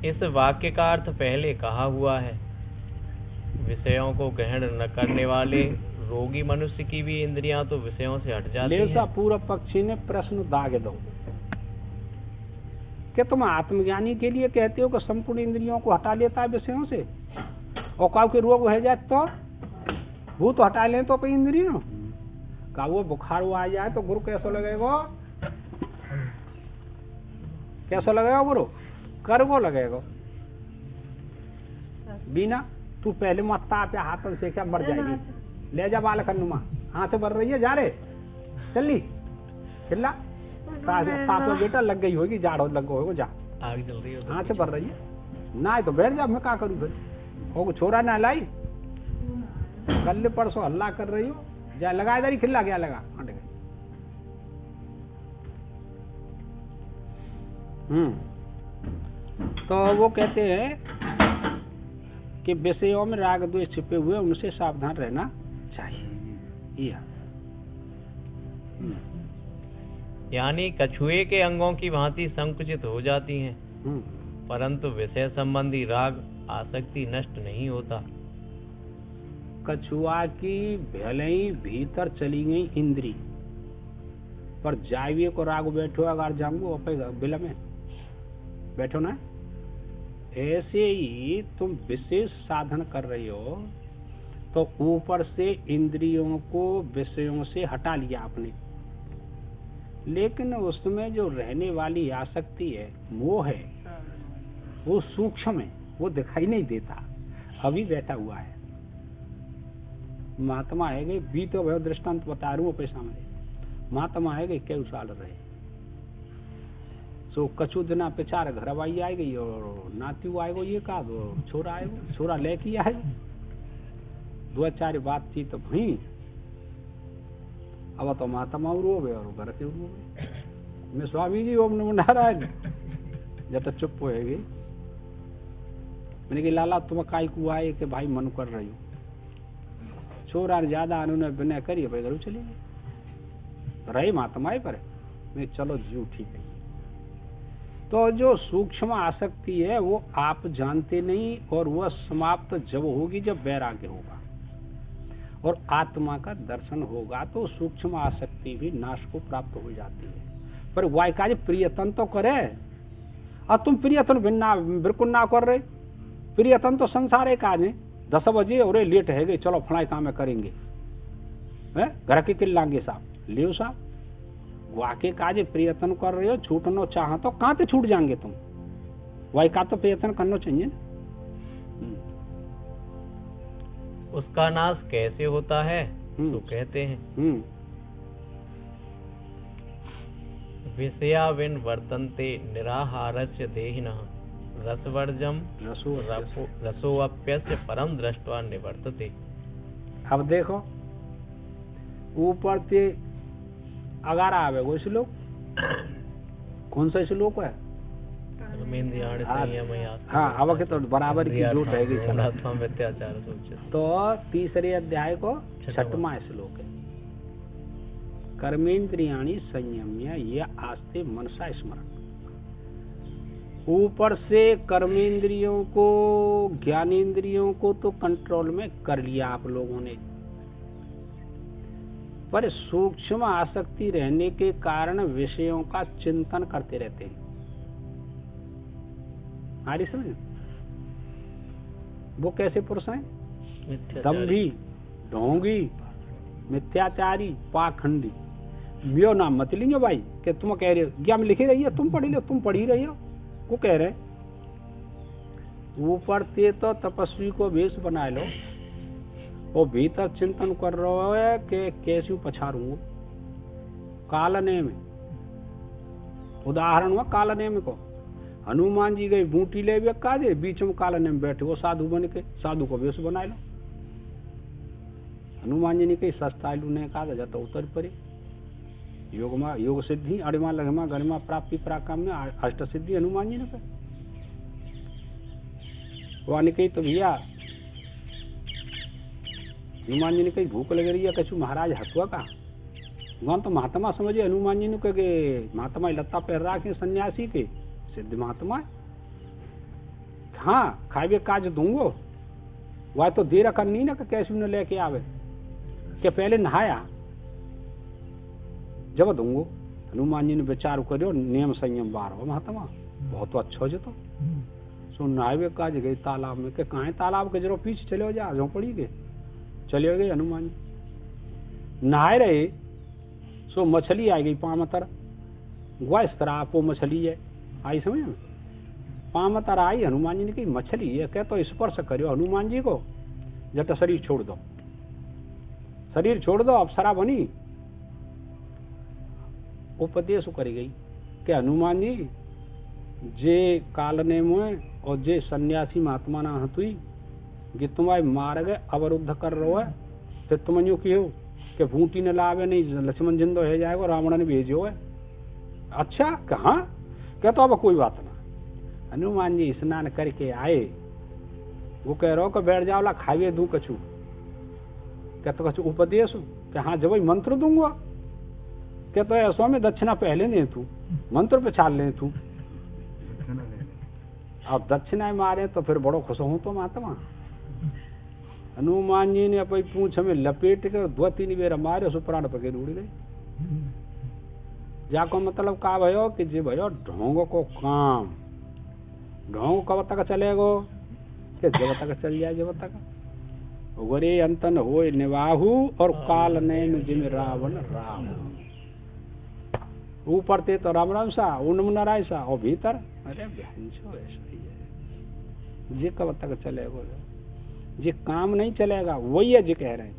Speaker 2: इस वाक्य का अर्थ पहले कहा हुआ है। विषयों को ग्रहण न करने वाले रोगी मनुष्य की भी इंद्रियां तो विषयों से हट जाती हैं।
Speaker 1: पूर्व पक्षी ने प्रश्न दाग दो कि तुम आत्मज्ञानी के लिए कहते हो कि संपूर्ण इंद्रियों को हटा लेता है विषयों से, और काउ के रोग हो जाए तो भूत हटा ले तो अपनी इंद्रियों का वो बुखार आ जाए तो गुरु कैसा लगेगा, कैसा लगेगा गुरु, करवो लगेगा। बिना तू पहले मत्ता पे हाथों से क्या मर जाएगी, ले जा बालक नुमा, हाथ बढ़ रही है, जा रे चली चिल्ला पापा बेटा लग गई होगी, जाड़ लग गई होगा, जा
Speaker 2: आग जल रही है,
Speaker 1: हाथ से बढ़ रही है ना, तो बैठ जा, मैं क्या करूँ फिर, वो छोरा ना लाई कल परसों हल्ला कर रही हो, जा लगा इधर ही खिल्ला क्या लगा। तो वो कहते हैं कि विषयों में राग द्वेष छिपे हुए, उनसे सावधान रहना चाहिए। यह
Speaker 2: यानी कछुए के अंगों की भांति संकुचित हो जाती हैं, परंतु विषय संबंधी राग आसक्ति नष्ट नहीं होता।
Speaker 1: कछुआ की भले ही भीतर चली गई इंद्री, पर जाइए को राग बैठो अगर जाऊंगो बिल में बैठो ना। ऐसे ही तुम विशेष साधन कर रही हो तो ऊपर से इंद्रियों को विषयों से हटा लिया आपने, लेकिन उसमें जो रहने वाली आसक्ति है, मोह है, वो सूक्ष्म है, वो दिखाई नहीं देता, अभी बैठा हुआ है। महात्मा है गए भी तो भाई दृष्टांत बता रहा हूँ अपने सामने। महात्मा है गए कई साल रहे, सो कछु दिना पेचार घर आई आए गई और नाती आएगो, ये का छोरा आएगो, छोरा लेके आएगो, 2-4 बातचीत भई। अब तो महात्मा रोवे और घर के रोवे, मैं स्वामी जी ओम नमो नारायण जब चुप हो गई। मैंने कहा लाला तुम काय को आए कि भाई मन कर रही हो, छोरा ज्यादा उन्होंने बिना करिए भाई घर चले गए, रही महात्मा पर। मैं चलो जीव ठीक है। तो जो सूक्ष्म आसक्ति है वो आप जानते नहीं, और वह समाप्त जब होगी जब वैराग्य होगा और आत्मा का दर्शन होगा, तो सूक्ष्म आसक्ति भी नाश को प्राप्त हो जाती है। पर वायकाज प्रियतन तो करे, और तुम प्रियतन बिल्कुल ना कर रहे। प्रियतन तो संसार है काज है, 10 बजे और लेट है गए, चलो फलाई काम करेंगे, घर के किल्लांगे साहब लियो साहब, वाके काज प्रियतन कर रहे हो, छूटनो चाह तो कहाँ पे छूट जाएंगे तुम, वही का तो प्रयत्न करना चाहिए।
Speaker 2: उसका नाश कैसे होता है तो कहते हैं विषया विन वर्तन्ते निराहारस्य देहिनः रसवर्जम रसोऽप्यस्य परम दृष्ट्वा निवर्तते।
Speaker 1: अब देखो ऊपर से अगर आवे वो श्लोक, कौन सा श्लोक है? हाँ, अब के तो बराबर की जोट रहेगी। तो तीसरे अध्याय को 6वां श्लोक है, कर्मेंद्रियाणि संयम्य ये आस्ते मनसा स्मरण। ऊपर से कर्मेंद्रियों को, ज्ञानेंद्रियों को तो कंट्रोल में कर लिया आप लोगों ने, पर सूक्ष्म आसक्ति रहने के कारण विषयों का चिंतन करते रहते हैं। आरी समझ? वो कैसे पुरुष हैं? दंभी, ढोंगी, मिथ्याचारी, पाखंडी। म्यो नाम मत लीजिए भाई कि तुम कह रहे हो, क्या में लिखी रही है, तुम पढ़ी लो, तुम पढ़ी रही हो, वो कह रहे ऊपर ते तो तपस्वी को वेश बना लो, वो भीतर चिंतन कर रहा है कि कैसे पछाड़ूंगा। कालने में उदाहरण हुआ, कालने में को हनुमान जी गए बूटी ले काजे, बीच में कालने में बैठे, वो साधु बन के साधु को वेश बना लो। हनुमान जी ने कही सस्ता ने कहा जाता उतर पड़े, योग सिद्धि अड़िमा लगमा गरिमा प्राप्ति पराक्रम में अष्ट सिद्धि हनुमान जी ने कहा। वहां ने कही तो भैया हनुमान जी ने कही भूख लग रही है, कछु महाराज हथुआ का। वहां तो महात्मा समझे हनुमान जी ने कहे, महात्मा लत्ता पहन रहा के सन्यासी के सिद्ध महात्मा, हाँ खाए काज दूंगो। वह तो देर करनी ना कैसे न लेके आवे, के पहले नहाया जब दूंगो। हनुमान जी ने विचार करो, नियम संयम बार हो महात्मा, बहुत अच्छा हो तो सो नहावे काज गई तालाब में, के कहा तालाब के जरो पीछे चले जा, झोंपड़ी के चले गए हनुमान जी। नहाए रहे सो मछली आ गई पामतर, वह इस तरह आपो मछली है आई, समझ में पामतर आई। हनुमान जी ने कही मछली है, क्या तो स्पर्श करो हनुमान जी को, जब शरीर छोड़ दो, शरीर छोड़ दो, अप्सरा बनी। उपदेश करी गई कि हनुमान जी जे कालने में और जे सन्यासी महात्मा ना हतुई कि तुम्हारे मार्ग अवरुद्ध कर रहो है, फिर तुम यूं क्यों कि बूटी ने लावे नहीं, लक्ष्मण जिंदो है जाएगा, रावण ने भेजो है। अच्छा कहा क्या, तो अब कोई बात ना। हनुमान जी स्नान करके आए वो कह रहा हो कि बैठ जाओ ला खाइए दूं कछु, क्या तो कछु उपदेश क्या? हाँ जब मंत्र दूंगा क्या? तो ऐसा में दक्षिणा पहले नहीं तू मंत्र पे छाल ले तू,
Speaker 3: दक्षिणा ले ले।
Speaker 1: अब दक्षिणा मारे तो फिर बड़ो खुश हूं तो महात्मा। हनुमान जी ने अपनी पूंछ में लपेट कर 2-3 बेर मारे, उस प्राण पकड़ उड़ गए। जाको मतलब का भयो कि जे भयो ढोंग को काम, ढोंग कब तक चलेगो कि जब तक चल जाए, जब तक वरे अंतन होय निवाहु और काल नैन जिम रावण राम। ऊपर ते तो राम राम सा, उनम नाराय सा, और भीतर अरे भैंसो ऐसा ही है। जे कब तक चलेगो, जे काम नहीं चलेगा वही है जे कह रहे हैं।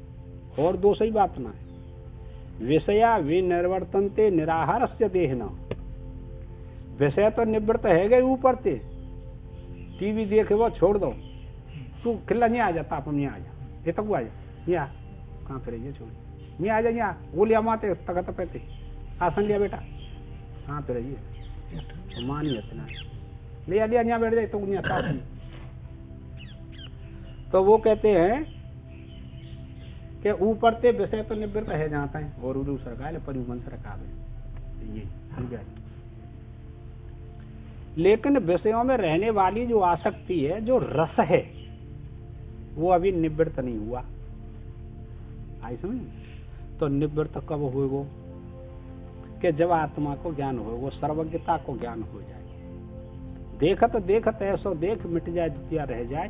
Speaker 1: और दो सही बात ना है। विषया विनिर्वर्तनते निराहारस्य देहना, विषय तो निवृत्त है गए ऊपर ते। टीवी देखे वो छोड़ दो, तू खिला नहीं आ जाता, अपन नहीं आ जा, ये तक आ जा, यहाँ कहाँ फिर ये छोड़ नहीं आ जा, यहाँ गोलियां मारते तकत पैते आसन लिया बेटा, कहाँ फिर ये मान ही इतना लिया लिया, यहाँ बैठ जाए तो यहाँ साथ में। तो वो कहते हैं कि ऊपर ते विषय तो निवृत्त है जाता है, और उरु सरकार परिवंश रखा है ये हल गया। लेकिन विषयों में रहने वाली जो आसक्ति है, जो रस है, वो अभी निवृत्त नहीं हुआ। आई समझ? तो निवृत्त कब होगा कि जब आत्मा को ज्ञान होगा, सर्वज्ञता को ज्ञान हो जाए। देखत देखत ऐसो देख मिट जाए द्वितीय रह जाए।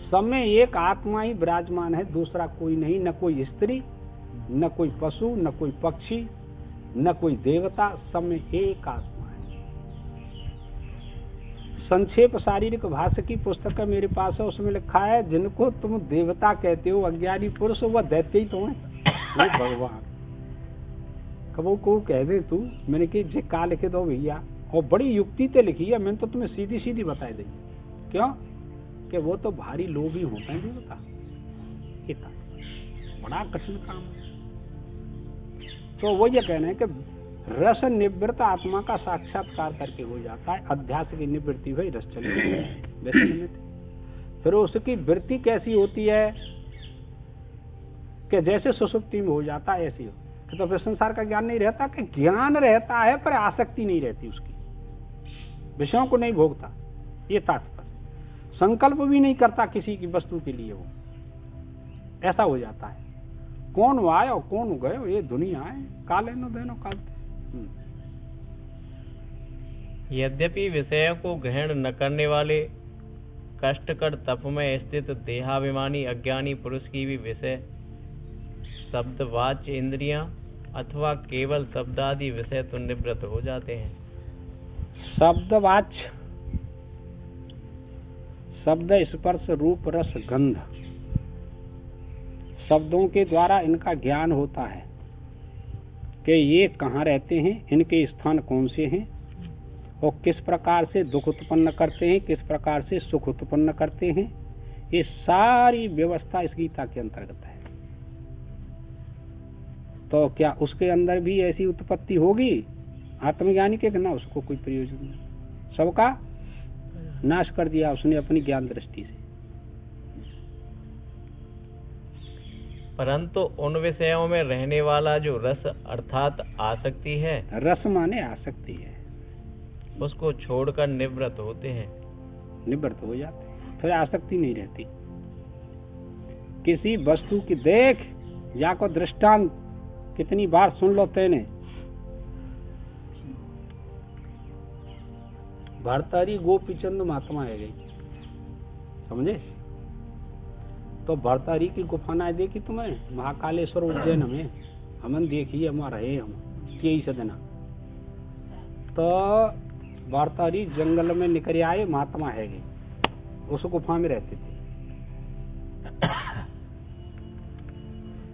Speaker 1: सब में एक आत्मा ही विराजमान है, दूसरा कोई नहीं, न कोई स्त्री, न कोई पशु, न कोई पक्षी, न कोई देवता, सब में एक आत्मा है। संक्षेप शारीरिक भाष्य की पुस्तक मेरे पास है, उसमें लिखा है जिनको तुम देवता कहते हो अज्ञानी पुरुष, वह दैत्य ही तो है, वो भगवान। कबो को कह दे तू, मैंने कि जे का लिखे दो भैया, और बड़ी युक्ति से लिखी है, मैंने तो तुम्हें सीधी सीधी बता दी। क्यों कि वो तो भारी लोभी होता है देवता, इतना बड़ा कठिन काम है। तो वो ये कहना है कि रस निवृत्त आत्मा का साक्षात्कार करके हो जाता है। अध्यास की निवृत्ति हुई रस चली वैसे निमित्त। फिर उसकी वृत्ति कैसी होती है कि जैसे सुसुप्ति में हो जाता है ऐसी हो, तो फिर संसार का ज्ञान नहीं रहता, कि ज्ञान रहता है पर आसक्ति नहीं रहती उसकी, विषयों को नहीं भोगता, ये तात्पर्य। संकल्प भी नहीं करता किसी की वस्तु के लिए, वो ऐसा हो जाता है। कौन आयो कौन गयो, ये दुनिया है, काले नो देनो कालते।
Speaker 2: यद्यपि विषयों को ग्रहण न करने वाले कष्टकर तप में स्थित देहाभिमानी अज्ञानी पुरुष की भी विषय शब्दवाच्य इंद्रियां अथवा केवल शब्दादि विषय तो निवृत्त हो जाते हैं।
Speaker 1: शब्दवाच्य, शब्द स्पर्श रूप रस गंध, शब्दों के द्वारा इनका ज्ञान होता है कि ये कहाँ रहते हैं, इनके स्थान कौन से हैं, और किस प्रकार से दुख उत्पन्न करते हैं, किस प्रकार से सुख उत्पन्न करते हैं। ये सारी व्यवस्था इस गीता के अंतर्गत है। तो क्या उसके अंदर भी ऐसी उत्पत्ति होगी आत्मज्ञानी के? ना, उसको कोई प्रयोजन नहीं, सबका नाश कर दिया उसने अपनी ज्ञान दृष्टि से।
Speaker 2: परंतु उन विषयों में रहने वाला जो रस अर्थात आसक्ति है,
Speaker 1: रस माने आसक्ति है,
Speaker 2: उसको छोड़कर निवृत्त होते हैं,
Speaker 1: निवृत्त हो जाते हैं, फिर आसक्ति नहीं रहती किसी वस्तु की। देख जाको दृष्टांत कितनी बार सुन लो तेने, भर्तहरि गोपीचंद महात्मा है गई, समझे? तो भर्तहरि की गुफा ना देखी तुम्हें महाकालेश्वर उज्जैन में, हमन देखी हमारा रहे हम 23 दिन। तो भर्तहरि जंगल में निकल आए, महात्मा है गई, उस गुफा में रहते थे।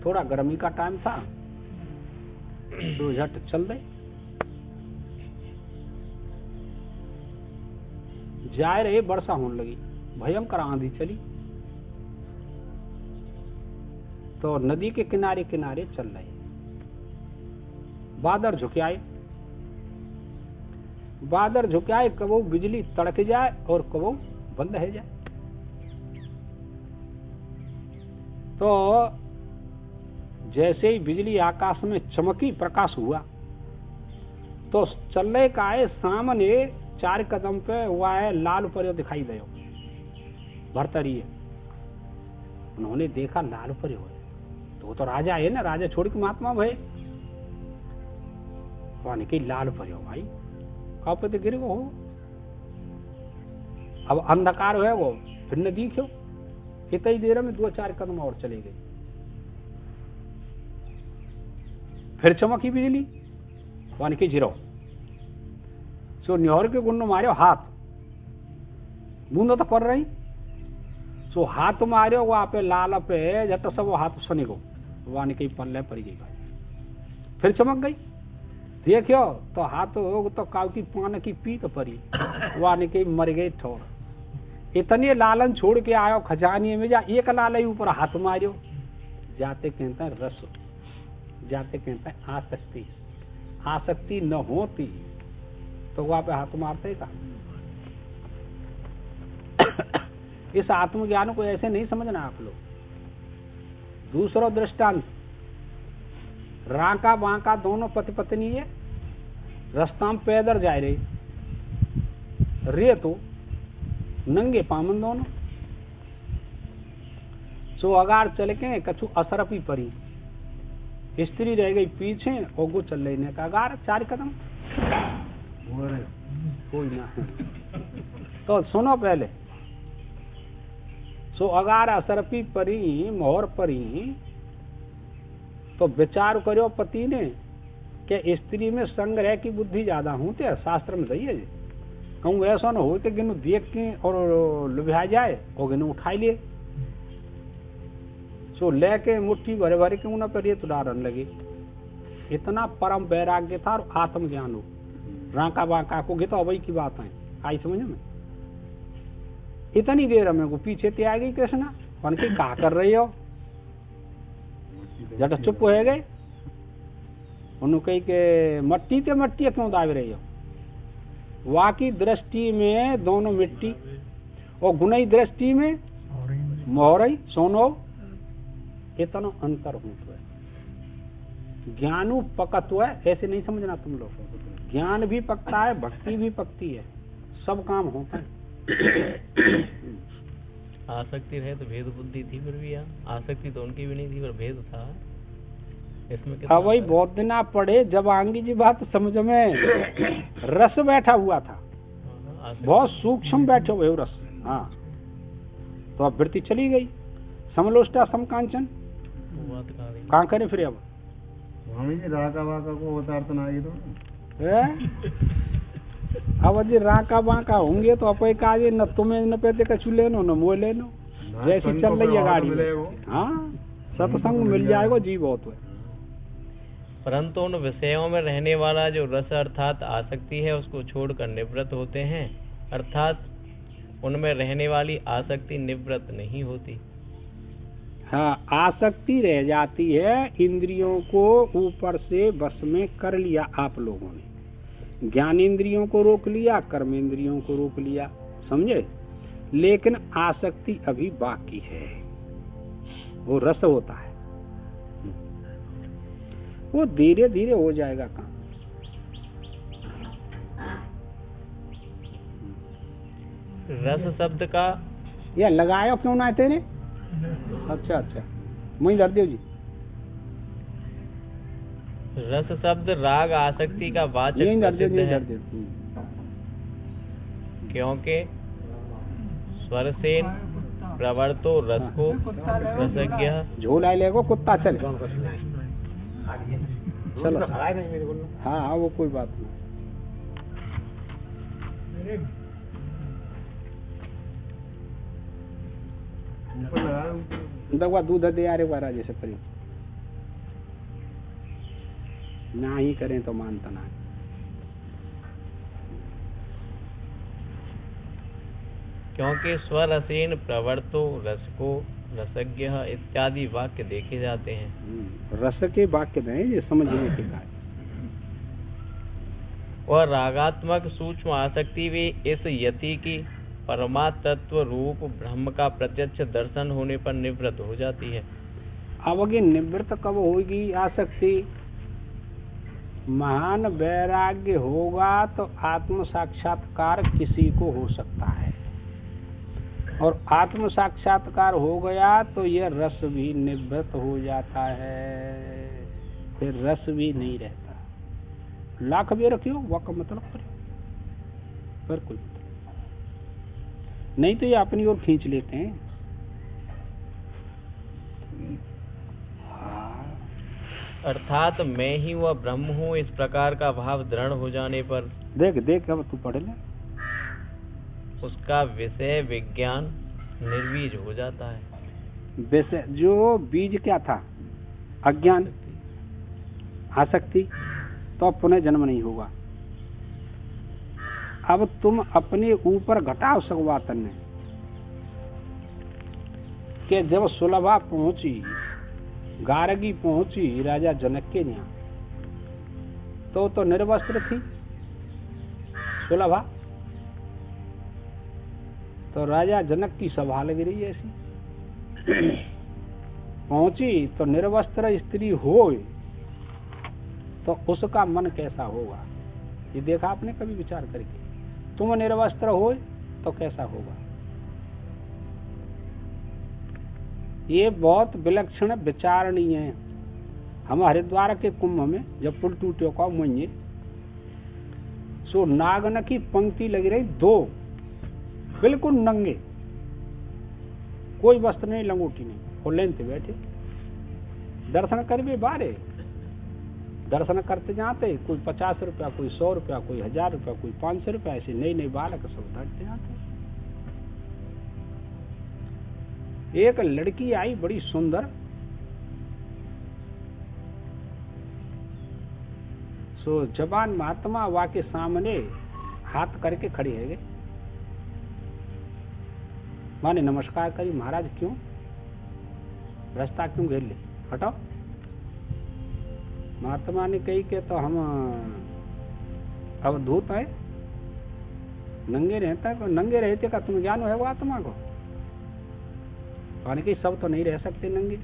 Speaker 1: थोड़ा गर्मी का टाइम था, तो झट चल गए, जा रहे, वर्षा होने लगी, भयंकर आंधी चली। तो नदी के किनारे किनारे चल रहे, बादल झुकाए, बादल झुकाए, कबो बिजली तड़क जाए और कबो बंद है जाए। तो जैसे ही बिजली आकाश में चमकी, प्रकाश हुआ, तो चले का है सामने 4 कदम पे हुआ है लाल पर्यो दिखाई दे भरतरिए। उन्होंने देखा लाल पर्यो है, तो वो तो राजा है ना, राजा छोड़ के महात्मा भाई वाने के लाल पर्यो भाई कहाँ पे गिर गो हो। अब अंधकार है वो फिर न दिखो, इतनी देर में 2-4 कदम और चले गए, फिर चमकी बिजली वाने के जिरो सो न्योर के गुंडो मारियो हाथ, बूंदो तो पड़ रही सो हाथ मारियो वहां पे लाल पे जट सब वो हाथ सनी गो वाने के पल्ले पड़ गई भाई, फिर चमक गई। देखियो तो हाथ हो तो काव की पान की पीत पड़ी, वाने के मर गए ठोर। इतने लालन छोड़ के आयो खजानिए में, जा एक लाल ही ऊपर हाथ मारियो, जाते कहता है रस, जाते कहता है आसक्ति। आसक्ति न होती तो वहां पे हाथ मारते का। इस आत्मज्ञान को ऐसे नहीं समझना आप लोग। दूसरा दृष्टांत, राका बांका दोनों पति पत्नी है, रास्ता में पैदल जा रही, रे तो नंगे पामन दोनों, सो अगार चल के कछु असरपी परी, स्त्री रह गई पीछे और गो चल रही ने का अगार 4 कदम कोई ना। तो सुनो पहले, सो अगार असरपी परी मोहर परी, तो विचार करो पति ने कि स्त्री में संग्रह की बुद्धि ज्यादा होते, शास्त्र में सही है जी। कहूँ ऐसा न हो कि गिनू देख के और लुभा जाए और गिनू उठाई लिए, सो लेके मुट्ठी भरे भरे के उन्हें पर ये तो डारन लगे। इतना परम वैराग्य था और आत्मज्ञान हो। राका बांका को गीता वही की बात है, आई समझ में। इतनी देर में वो पीछे ते आ गई कृष्णा, उनके क्या कर रही हो, जट चुप हो गए। उन्होंने कही के मट्टी ते मट्टी क्यों दाव रही हो, वाकी दृष्टि में दोनों मिट्टी और गुनई दृष्टि में मोहरई सोनो, इतना अंतर होता है। ज्ञानु पकत्व है, ऐसे नहीं समझना तुम लोग। ज्ञान भी पकता है, भक्ति भी पकती है, सब काम होता है।
Speaker 2: आसक्ति रहे तो भेद बुद्धि थी, फिर भी आसक्ति तो उनकी भी नहीं थी, पर भेद था इसमें।
Speaker 1: अब वही बहुत दिन आप पढ़े, जब आंगी जी बात समझ में रस बैठा हुआ था, बहुत सूक्ष्म बैठे हुए रस। हाँ, तो अब वृत्ति चली गई, समलोष्टा समकांचन कहाँ करे फिर। अब
Speaker 3: स्वामी जी राका वाका को अवतार तो ना, ये तो
Speaker 1: अब जी राका बांका होंगे तो अपने काज न तुम्हें न पैसे कछु लेनो न मोह लेनो, जैसी चल रही है गाड़ी में। हाँ, सत्संग मिल जाएगा जी बहुत है।
Speaker 2: परंतु उन विषयों में रहने वाला जो रस अर्थात आसक्ति है, उसको छोड़कर निवृत्त होते हैं, अर्थात उनमें रहने वाली आसक्ति निवृत्त नहीं होती।
Speaker 1: हाँ, आसक्ति रह जाती है। इंद्रियों को ऊपर से बस में कर लिया आप लोगों ने, ज्ञान इंद्रियों को रोक लिया, कर्म इंद्रियों को रोक लिया, समझे। लेकिन आसक्ति अभी बाकी है, वो रस होता है, वो धीरे धीरे हो जाएगा काम।
Speaker 2: रस शब्द का
Speaker 1: या लगायो क्यों ना तेरे। अच्छा अच्छा, मुझे धर दियो जी।
Speaker 2: रस शब्द राग आसक्ति का वाचक प्रसिद्ध है, क्योंकि स्वर से प्रवर्तो रस को रसज्ञ।
Speaker 1: झोला ले गो कुत्ता, चल चलो। हाँ, वो कोई बात नहीं। दवा दूध दे यार बारा जैसे करें ना ही करें तो मानता ना।
Speaker 2: क्योंकि स्वरसेन प्रवर्तो रस को रसज्ञ इत्यादि वाक्य देखे जाते हैं।
Speaker 1: रस के वाक्य दें, ये समझने के कार्य।
Speaker 2: और रागात्मक सूक्ष्म आसक्ति भी इस यति की परमात्म रूप ब्रह्म का प्रत्यक्ष दर्शन होने पर निवृत्त हो जाती है।
Speaker 1: अवगे निवृत्त कब होगी आसक्ति? महान वैराग्य होगा तो आत्म साक्षात्कार किसी को हो सकता है, और आत्म साक्षात्कार हो गया तो यह रस भी निवृत्त हो जाता है, फिर रस भी नहीं रहता। लाख भी रखियो वक मतलब पर कोई नहीं तो ये अपनी ओर खींच लेते हैं।
Speaker 2: अर्थात मैं ही वह ब्रह्म हूँ, इस प्रकार का भाव दृढ़ हो जाने पर
Speaker 1: देख अब तू पढ़ ले,
Speaker 2: उसका विषय विज्ञान निर्बीज हो जाता है।
Speaker 1: विषय जो बीज क्या था? अज्ञान, आसक्ति, तो पुनः जन्म नहीं होगा। अब तुम अपने ऊपर घटाओ सगवातन ने कि जब सुलभा पहुंची, गार्गी पहुंची राजा जनक के यहाँ, तो निर्वस्त्र थी सुलभा। तो राजा जनक की सभा लग रही ऐसी पहुंची तो निर्वस्त्र स्त्री हो तो उसका मन कैसा होगा? ये देखा आपने कभी विचार करके? तुम निर्वस्त्र हो तो कैसा होगा? ये बहुत विलक्षण विचारणीय है। हम हरिद्वार के कुंभ में जब पुल टूटे का मुझे सो नागन की पंक्ति लगी रही, दो बिल्कुल नंगे, कोई वस्त्र नहीं, लंगोटी नहीं, और लेन पे बैठे दर्शन कर भी बारे दर्शन करते जाते, कोई 50 रुपया, कोई 100 रुपया, कोई 1000 रुपया, कोई 500 रुपया, ऐसे नई नई बालक सब धरते जाते। एक लड़की आई बड़ी सुंदर, सो जवान महात्मा वा के सामने हाथ करके खड़ी है गए। माने नमस्कार करी, महाराज क्यों रास्ता क्यों घेर ले, हटाओ। महात्मा ने कही कि तो हम अवधूत है, नंगे रहता है, नंगे रहते का तुम ज्ञान है वो आत्मा को? कि सब तो नहीं रह सकते नंगे,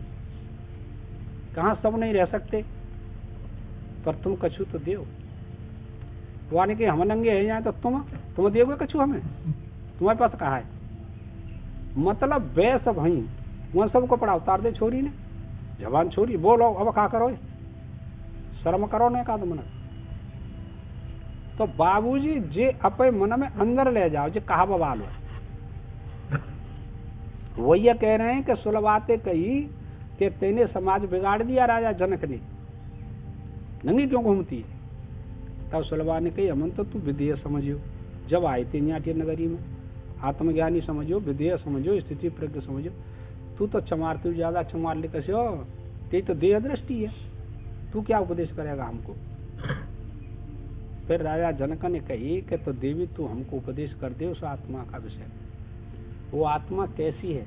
Speaker 1: कहाँ सब नहीं रह सकते, पर तुम कछु तो दो। वाने कि हम नंगे हैं यहाँ, तो तुम दोगे कछु हमें? तुम्हारे पास कहा है? मतलब वे सब हई वह सबको पड़ा उतार दे छोरी ने, जवान छोरी, बोलो अब क्या करो, शर्म करो ने का मन। तो बाबूजी जे अपने मन में अंदर ले जाओ, जे कहा बवाल है वो ये कह रहे हैं कि सुलभाते कही कि तेने समाज बिगाड़ दिया राजा जनक ने, नंगी क्यों घूमती है? तब सुलभा ने कही अमन तो तू विधेय समझियो, जब आए थे न्याठी नगरी में, आत्मज्ञानी समझो, विधेय समझो, स्थिति प्रज्ञ समझो। तू तो चमार, तू ज्यादा चमार लेकर से हो, तेरी तो देह दृष्टि है, तू क्या उपदेश करेगा हमको? फिर राजा जनक ने कही कि तो देवी तू हमको उपदेश कर दे उस आत्मा का विषय। वो आत्मा कैसी है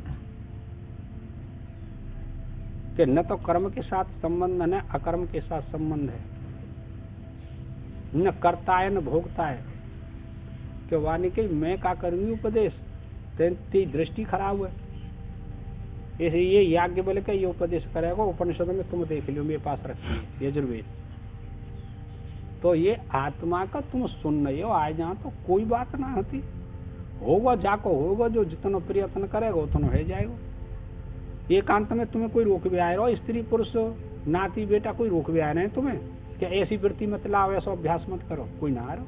Speaker 1: कि न तो कर्म के साथ संबंध, न अकर्म के साथ संबंध है, न करता है न भोगता है। कि वाणी के मैं क्या करूंगी उपदेश, तेरी दृष्टि खराब है, ऐसे ये याज्ञ बल के ये उपदेश करेगा। उपनिषद में तुम देख लियो, मेरे पास रखी है यजुर्वेद। तो ये आत्मा का तुम सुन रहे हो, आए जहाँ तो कोई बात ना होती, होगा जाको होगा, जो जितना प्रयत्न करेगा उतना हो जाएगा। एकांत में तुम्हें कोई रोक भी आए रहो, स्त्री पुरुष नाती बेटा कोई रोक भी आए रहे तुम्हें क्या ऐसी वृत्ति मत लाओ, ऐसा अभ्यास मत करो, कोई ना आ रहो,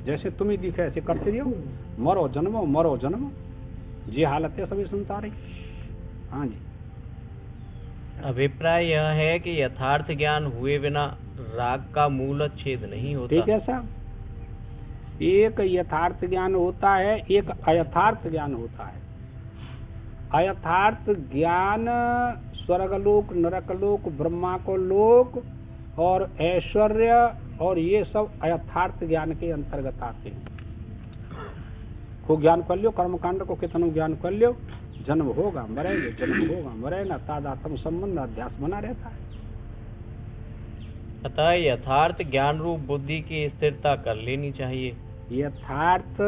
Speaker 1: जैसे तुम्हें दिखे ऐसे करते रहो, मरो जन्मो मरो जन्मो, ये हालत है सभी संसार की। हाँ जी।
Speaker 2: अभिप्राय यह है कि यथार्थ ज्ञान हुए बिना राग का मूल छेद नहीं होता।
Speaker 1: ठीक है साहब, एक यथार्थ ज्ञान होता है, एक अयथार्थ ज्ञान होता है। अयथार्थ ज्ञान स्वर्गलोक, नरकलोक, ब्रह्मा को लोक और ऐश्वर्य और ये सब अयथार्थ ज्ञान के अंतर्गत आते हैं। खूब ज्ञान कर लियो, कर्मकांड को कितना ज्ञान कर लियो, जन्म होगा मरेंगे, जन्म होगा मरेगा, तादात्म संबंध अध्यास बना रहता है।
Speaker 2: अतः यथार्थ ज्ञान रूप बुद्धि की स्थिरता कर लेनी चाहिए।
Speaker 1: यथार्थ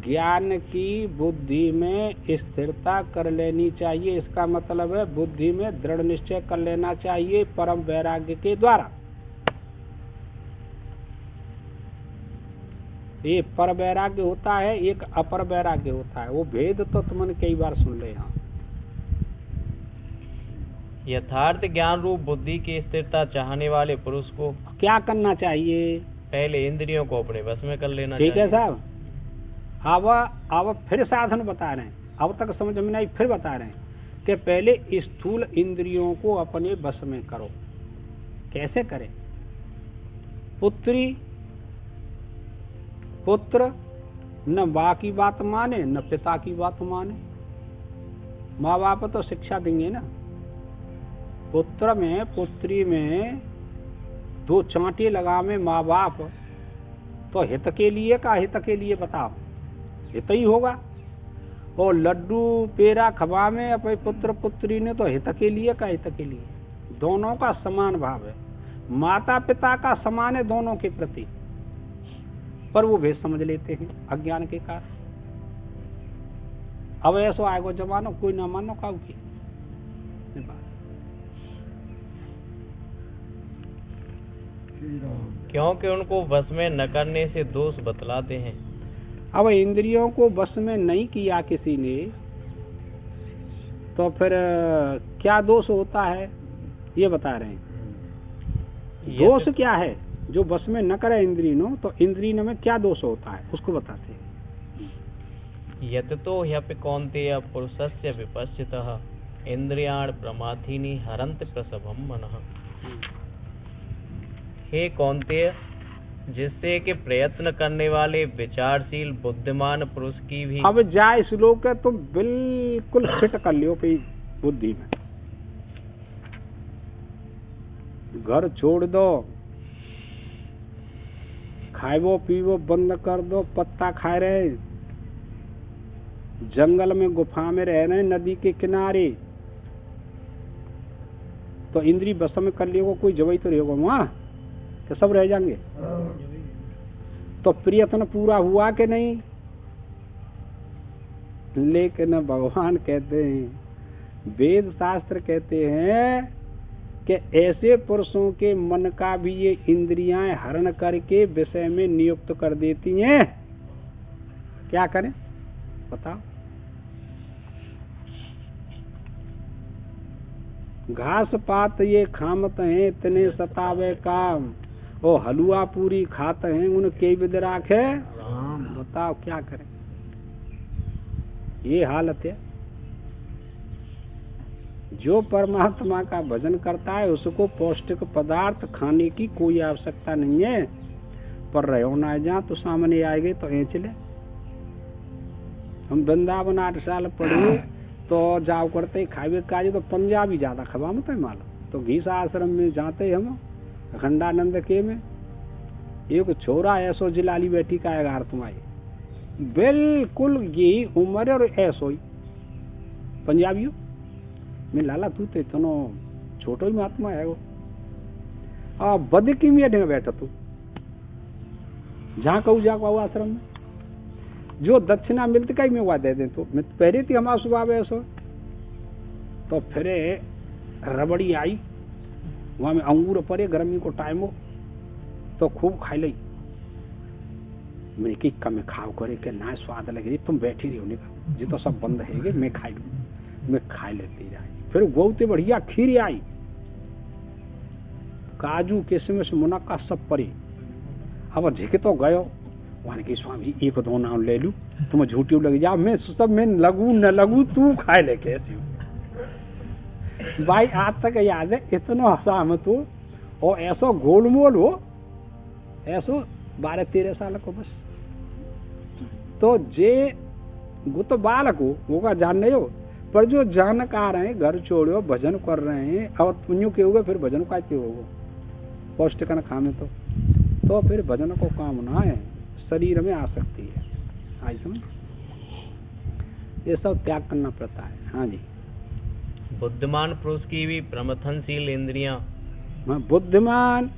Speaker 1: ज्ञान की बुद्धि में स्थिरता कर लेनी चाहिए। इसका मतलब है बुद्धि में दृढ़ निश्चय कर लेना चाहिए परम वैराग्य के द्वारा। ये पर वैराग्य होता है, एक अपर वैराग्य होता है। वो भेद तो तुमने कई बार सुन ले। हाँ,
Speaker 2: यथार्थ ज्ञान रूप बुद्धि की स्थिरता चाहने वाले पुरुष को
Speaker 1: क्या करना चाहिए?
Speaker 2: पहले इंद्रियों को अपने वश में कर लेना
Speaker 1: ठीक
Speaker 2: चाहिए।
Speaker 1: है साहब। अब फिर साधन बता रहे हैं, अब तक समझ में नहीं, फिर बता रहे हैं कि पहले स्थूल इंद्रियों को अपने वश में करो। कैसे करें? पुत्र न माँ की बात माने न पिता की बात माने। माँ बाप तो शिक्षा देंगे ना। पुत्र में पुत्री में दो चांटे लगा में माँ बाप तो हित के लिए का हित के लिए बताओ? हित ही होगा। और लड्डू पेड़ा खवा में अपने पुत्र पुत्री ने तो हित के लिए का हित के लिए। दोनों का समान भाव है, माता पिता का समान है दोनों के प्रति, पर वो भेद समझ लेते हैं अज्ञान के कारण। अब ऐसा आएगो जमानो कोई ना मानो काऊ की
Speaker 2: क्योंकि उनको वश में न करने से दोष बतलाते हैं।
Speaker 1: अब इंद्रियों को वश में नहीं किया किसी ने तो फिर क्या दोष होता है ये बता रहे हैं। दोष क्या है? जो वश में न करे इंद्रियों तो इंद्रियों में क्या दोष होता है उसको बताते हैं।
Speaker 2: यततो ह्यपि कौन्तेय पुरुषस्य विपश्चितः इंद्रियाण प्रमाथीनि हरन्ति प्रसभम मनः। हे कौन्तेय, जिससे कि प्रयत्न करने वाले विचारशील बुद्धिमान पुरुष की भी।
Speaker 1: अब जाए श्लोक है तो बिल्कुल फिट कर लियो पे बुद्धि में। घर छोड़ दो, खाइबो पीवो बंद कर दो, पत्ता खा रहे, जंगल में गुफा में रह रहे, नदी के किनारे, तो इंद्री बस में कर लियो कोई जवाई तो रहेगा वहां तो सब रह जाएंगे। तो प्रयत्न पूरा हुआ कि नहीं? लेकिन भगवान कहते हैं, वेद शास्त्र कहते हैं कि ऐसे पुरुषों के मन का भी ये इंद्रियां हरण करके विषय में नियुक्त कर देती हैं। क्या करें बताओ? घास पात ये खामत हैं इतने सतावे काम, ओ हलुआ पूरी खाते हैं उनके विद राखे। बताओ क्या करें? ये हालत है। जो परमात्मा का भजन करता है उसको पौष्टिक पदार्थ खाने की कोई आवश्यकता नहीं है, पर रहो ना जा तो सामने आएंगे तो ऐंच ले। हम वृंदावन 8 साल पढ़े तो जाओ करते खावे काजे तो पंजाबी ज्यादा खवा मत है मालूम। तो घीस आश्रम में जाते हम अखंडानंद के में, एक छोरा ऐसो जिलाली बैठी का अगार तुम्हारी बिल्कुल यही उम्र और ऐसो ही पंजाबियों में। लाला तू तो इतनो छोटो ही महात्मा है वो। बद की में बैठा तू जहाँ कहू जा पाऊ आश्रम में जो दक्षिणा मिलती कहीं में हुआ दे दे। तो मैं पहले थी हमारा स्वभाव ऐसो। तो फिर रबड़ी आई वहां में अंगूर पड़े, गर्मी को टाइम हो तो खूब खाई ली। मैं कि कम खाओ करे के ना स्वाद लगे, तुम बैठी रही होने का जी तो सब बंद है मैं खाई लू। मैं खाई लेती रही। फिर बहुत बढ़िया खीर आई, काजू किशमिश मुनक्का सब पड़ी। अब झिके तो गयो वहां की स्वामी एक दो नाम ले लू, तुम झूठी लग जा, मैं सब में लगू न लगू तू खाए ले कैसी भाई। आज तक याद है इतना हंसा हम तो, और ऐसो गोलमोल हो ऐसो 12-13 साल को बस। तो जे गुत बालक हो वो का जान नहीं हो, पर जो जानकार हैं घर छोड़ो भजन कर रहे हैं, अब पुण्यों के होगा फिर भजन का होगा पौष्टिक न खाने तो फिर भजन को काम ना है, शरीर में आ सकती है। आज समझ ये सब त्याग करना पड़ता है। हाँ जी।
Speaker 2: बुद्धिमान पुरुष की भी प्रमथनशील इंद्रियां।
Speaker 1: बुद्धिमान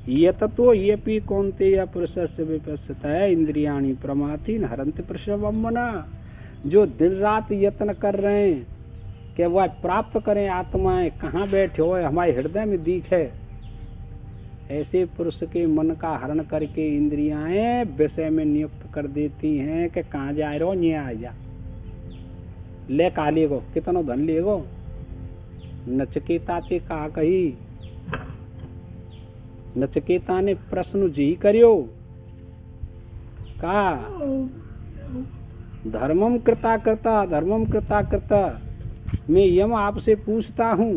Speaker 1: यत तो ये पी कौनते या पुरुषस्य विपस्थित है इंद्रियाणी प्रमाथीन हरंत प्रसवम मना। जो दिन रात यत्न कर रहे हैं कि वह प्राप्त करें आत्माएं, कहाँ बैठे हो हमारे हृदय में दिखे, ऐसे पुरुष के मन का हरण करके इंद्रियाएं विषय में नियुक्त कर देती हैं कि कहाँ जा रहे हो, ये आ जा, ले का लेगो, कितनो धन लेगो। नचिकेता ते कहा कही, नचिकेता ने प्रश्न जी करियो, का धर्मम कृता कृता धर्मम कृता कृता। मैं यम आपसे पूछता हूँ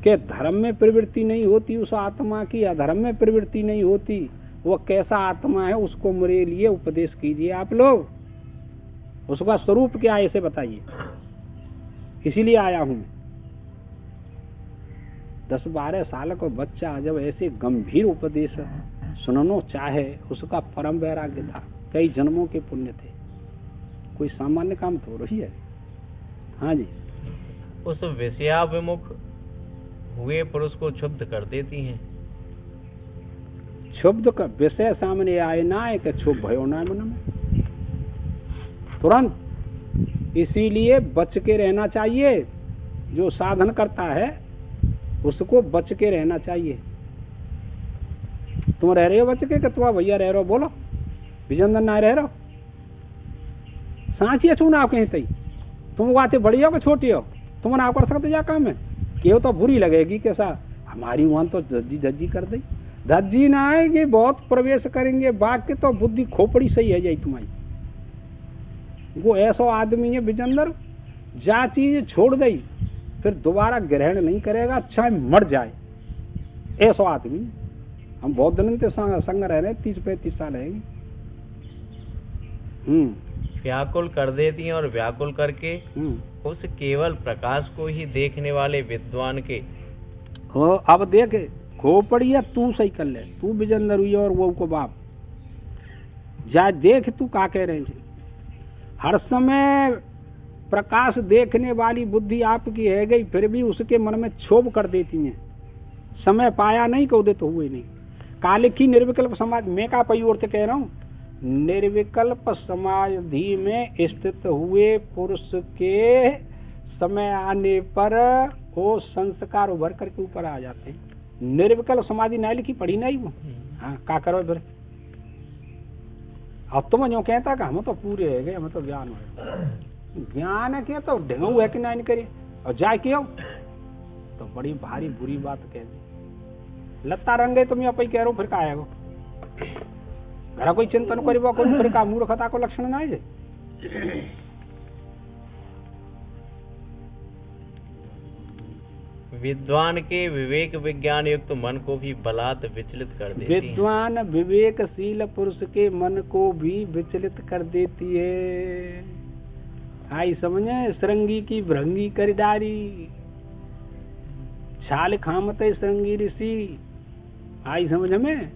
Speaker 1: कि धर्म में प्रवृत्ति नहीं होती उस आत्मा की, अधर्म में प्रवृत्ति नहीं होती, वो कैसा आत्मा है उसको मेरे लिए उपदेश कीजिए आप लोग, उसका स्वरूप क्या है इसे बताइए, इसीलिए आया हूँ। 10-12 साल का बच्चा जब ऐसे गंभीर उपदेश सुनना चाहे, उसका परम वैराग्य था, कई जन्मों के पुण्य थे, कोई सामान्य काम थोड़ा ही है। हाँ जी,
Speaker 2: उस विषयाभिमुख हुए पुरुष को क्षुब्ध कर देती हैं।
Speaker 1: क्षुब्ध का विषय सामने आए ना है कि क्षुब्ध भयो ना मन में तुरंत, इसीलिए बच के रहना चाहिए। जो साधन करता है उसको बच के रहना चाहिए। तुम रह रहे हो बच के कि तुम भैया रह रहे हो, बोलो विजंदन ना रह रहे हो, सांची चुनाव कहीं तई तुम आते बड़ी हो कि छोटी हो, तुम ना कर सकते जा काम है, केव तो बुरी लगेगी कैसा हमारी वहां तो धज्जी धज्जी कर दी, धज्जी ना आएगी, बहुत प्रवेश करेंगे बाकी तो बुद्धि खोपड़ी सही है जाई तुम्हारी। वो ऐसा आदमी है विजंदर, जा चीज छोड़ दई फिर दोबारा ग्रहण नहीं करेगा, अच्छा मर जाए, ऐसा आदमी। हम बहुत दिन से संग रह रहे, 30-35 साल है।
Speaker 2: व्याकुल कर देती हैं और व्याकुल करके उस केवल प्रकाश को ही देखने वाले विद्वान के
Speaker 1: हो। अब देख खोपड़ी है, तू सही कर ले, तू विजंदर हुई और वो को बाप जा देख तू का कह रहे हैं। हर समय प्रकाश देखने वाली बुद्धि आपकी है गई, फिर भी उसके मन में क्षोभ कर देती हैं। समय पाया नहीं को दे तो हुए नहीं। काल की निर्विकल्प समाज में का पई ओर से कह रहा हूँ, निर्विकल्प समाधि में स्थित हुए पुरुष के समय आने पर वो संस्कार उभर करके ऊपर आ जाते हैं। निर्विकल्प समाधि नहीं लिखी पढ़ी नहीं वो, हाँ का करो फिर। अब तुम जो कहता कि हम तो पूरे है गए, हम तो ज्ञान है, ज्ञान के तो ढेंगू है कि नहीं करे और जाए क्यों तो बड़ी भारी बुरी बात कह दी। लत्ता रंगे तुम यहाँ पे कह रहे हो, फिर का आएगा घर कोई चिंतन करेगा, कोई फिर का मूर्खता को लक्षण ना है।
Speaker 2: विद्वान के विवेक विज्ञान युक्त मन को भी बलात् विचलित कर देती है।
Speaker 1: विद्वान विवेकशील पुरुष के मन को भी विचलित कर देती है। आई समझे, श्रृंगी की भृंगी करिदारी, छाल खामते श्रृंगी ऋषि, आई समझ में।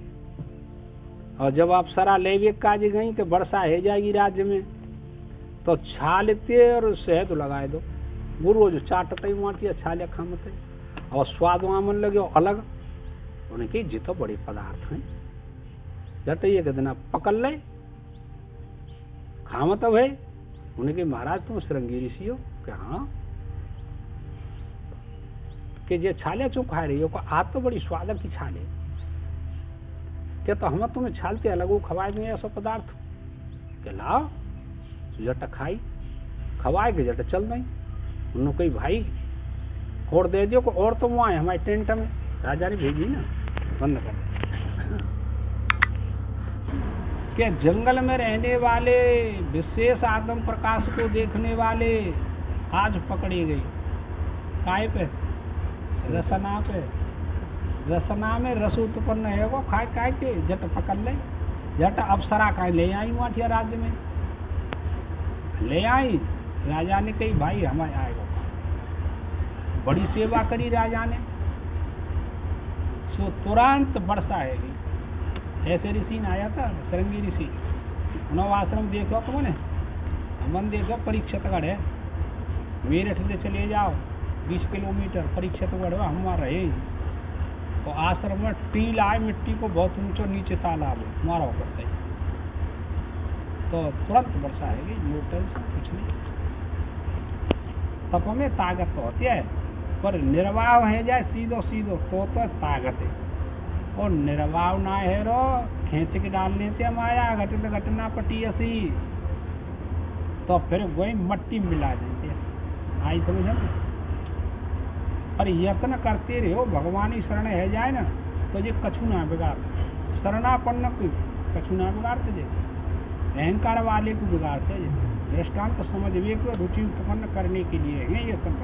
Speaker 1: और जब आप सरा लेवे काज गई कि वर्षा है जाएगी राज्य में, तो छालते और शहद लगाए दो, वो रोज चाटते माटी छाले खामते और स्वाद मन लगे अलग। उन्हें कही जी तो बड़े पदार्थ हैं, जट ये दिन पकड़ ले खामत भाई। उन्हें कही महाराज तुम श्रृंगी ऋषि हो क्या? हाँ कि जे छाले चुप खा रही हो, आप तो बड़ी स्वाद की छाले क्या, तो हम तुम्हें छालते अलग वो खवाए दें ऐसा पदार्थ के लाओ जट खाई खवाए के जट चल नहीं। उन्होंने कही भाई और दे दियो को, और तो वो आए हमारे टेंट में, राजा ने भेजी ना बंद कर क्या। जंगल में रहने वाले विशेष आत्म प्रकाश को देखने वाले आज पकड़ी गई काय पे, रसना पे। रसना में रस उत्पन्न है वो खाए खाए के जट पकड़ ले, जट अप्सरा का ले आई वहाँ राज्य में ले आई। राजा ने कही भाई हमारे आएगा, बड़ी सेवा करी राजा ने, सो तुरंत वर्षा है। ऐसे ऋषि ने आया था श्रृंगी ऋषि, नव आश्रम देखो तुमने, मन देखो परीक्षितगढ़ है, मेरठ से चले जाओ 20 किलोमीटर परीक्षितगढ़ हम वहाँ रहे। तो आश्रम में टील आए मिट्टी को बहुत ऊंचा नीचे तालाब है मारा करते हैं तो तुरंत वर्षा है मोटर कुछ नहीं। तप में ताकत तो होती है पर निर्वाह है जाए सीधो सीधो तो ताकत है और निर्वाह ना है रो खींच के डालने से माया घटित घटना पटी ऐसी तो फिर वही मट्टी मिला देते आई समझ पर यत्न करते रहो भगवान ही शरण है जाए ना तो ये कछु ना बिगाड़ शरणापन्न को कछु ना बिगाड़ते जे अहंकार वाले को बिगाड़ते दृष्टांत समझ वे रुचि उत्पन्न करने के लिए है ये सब।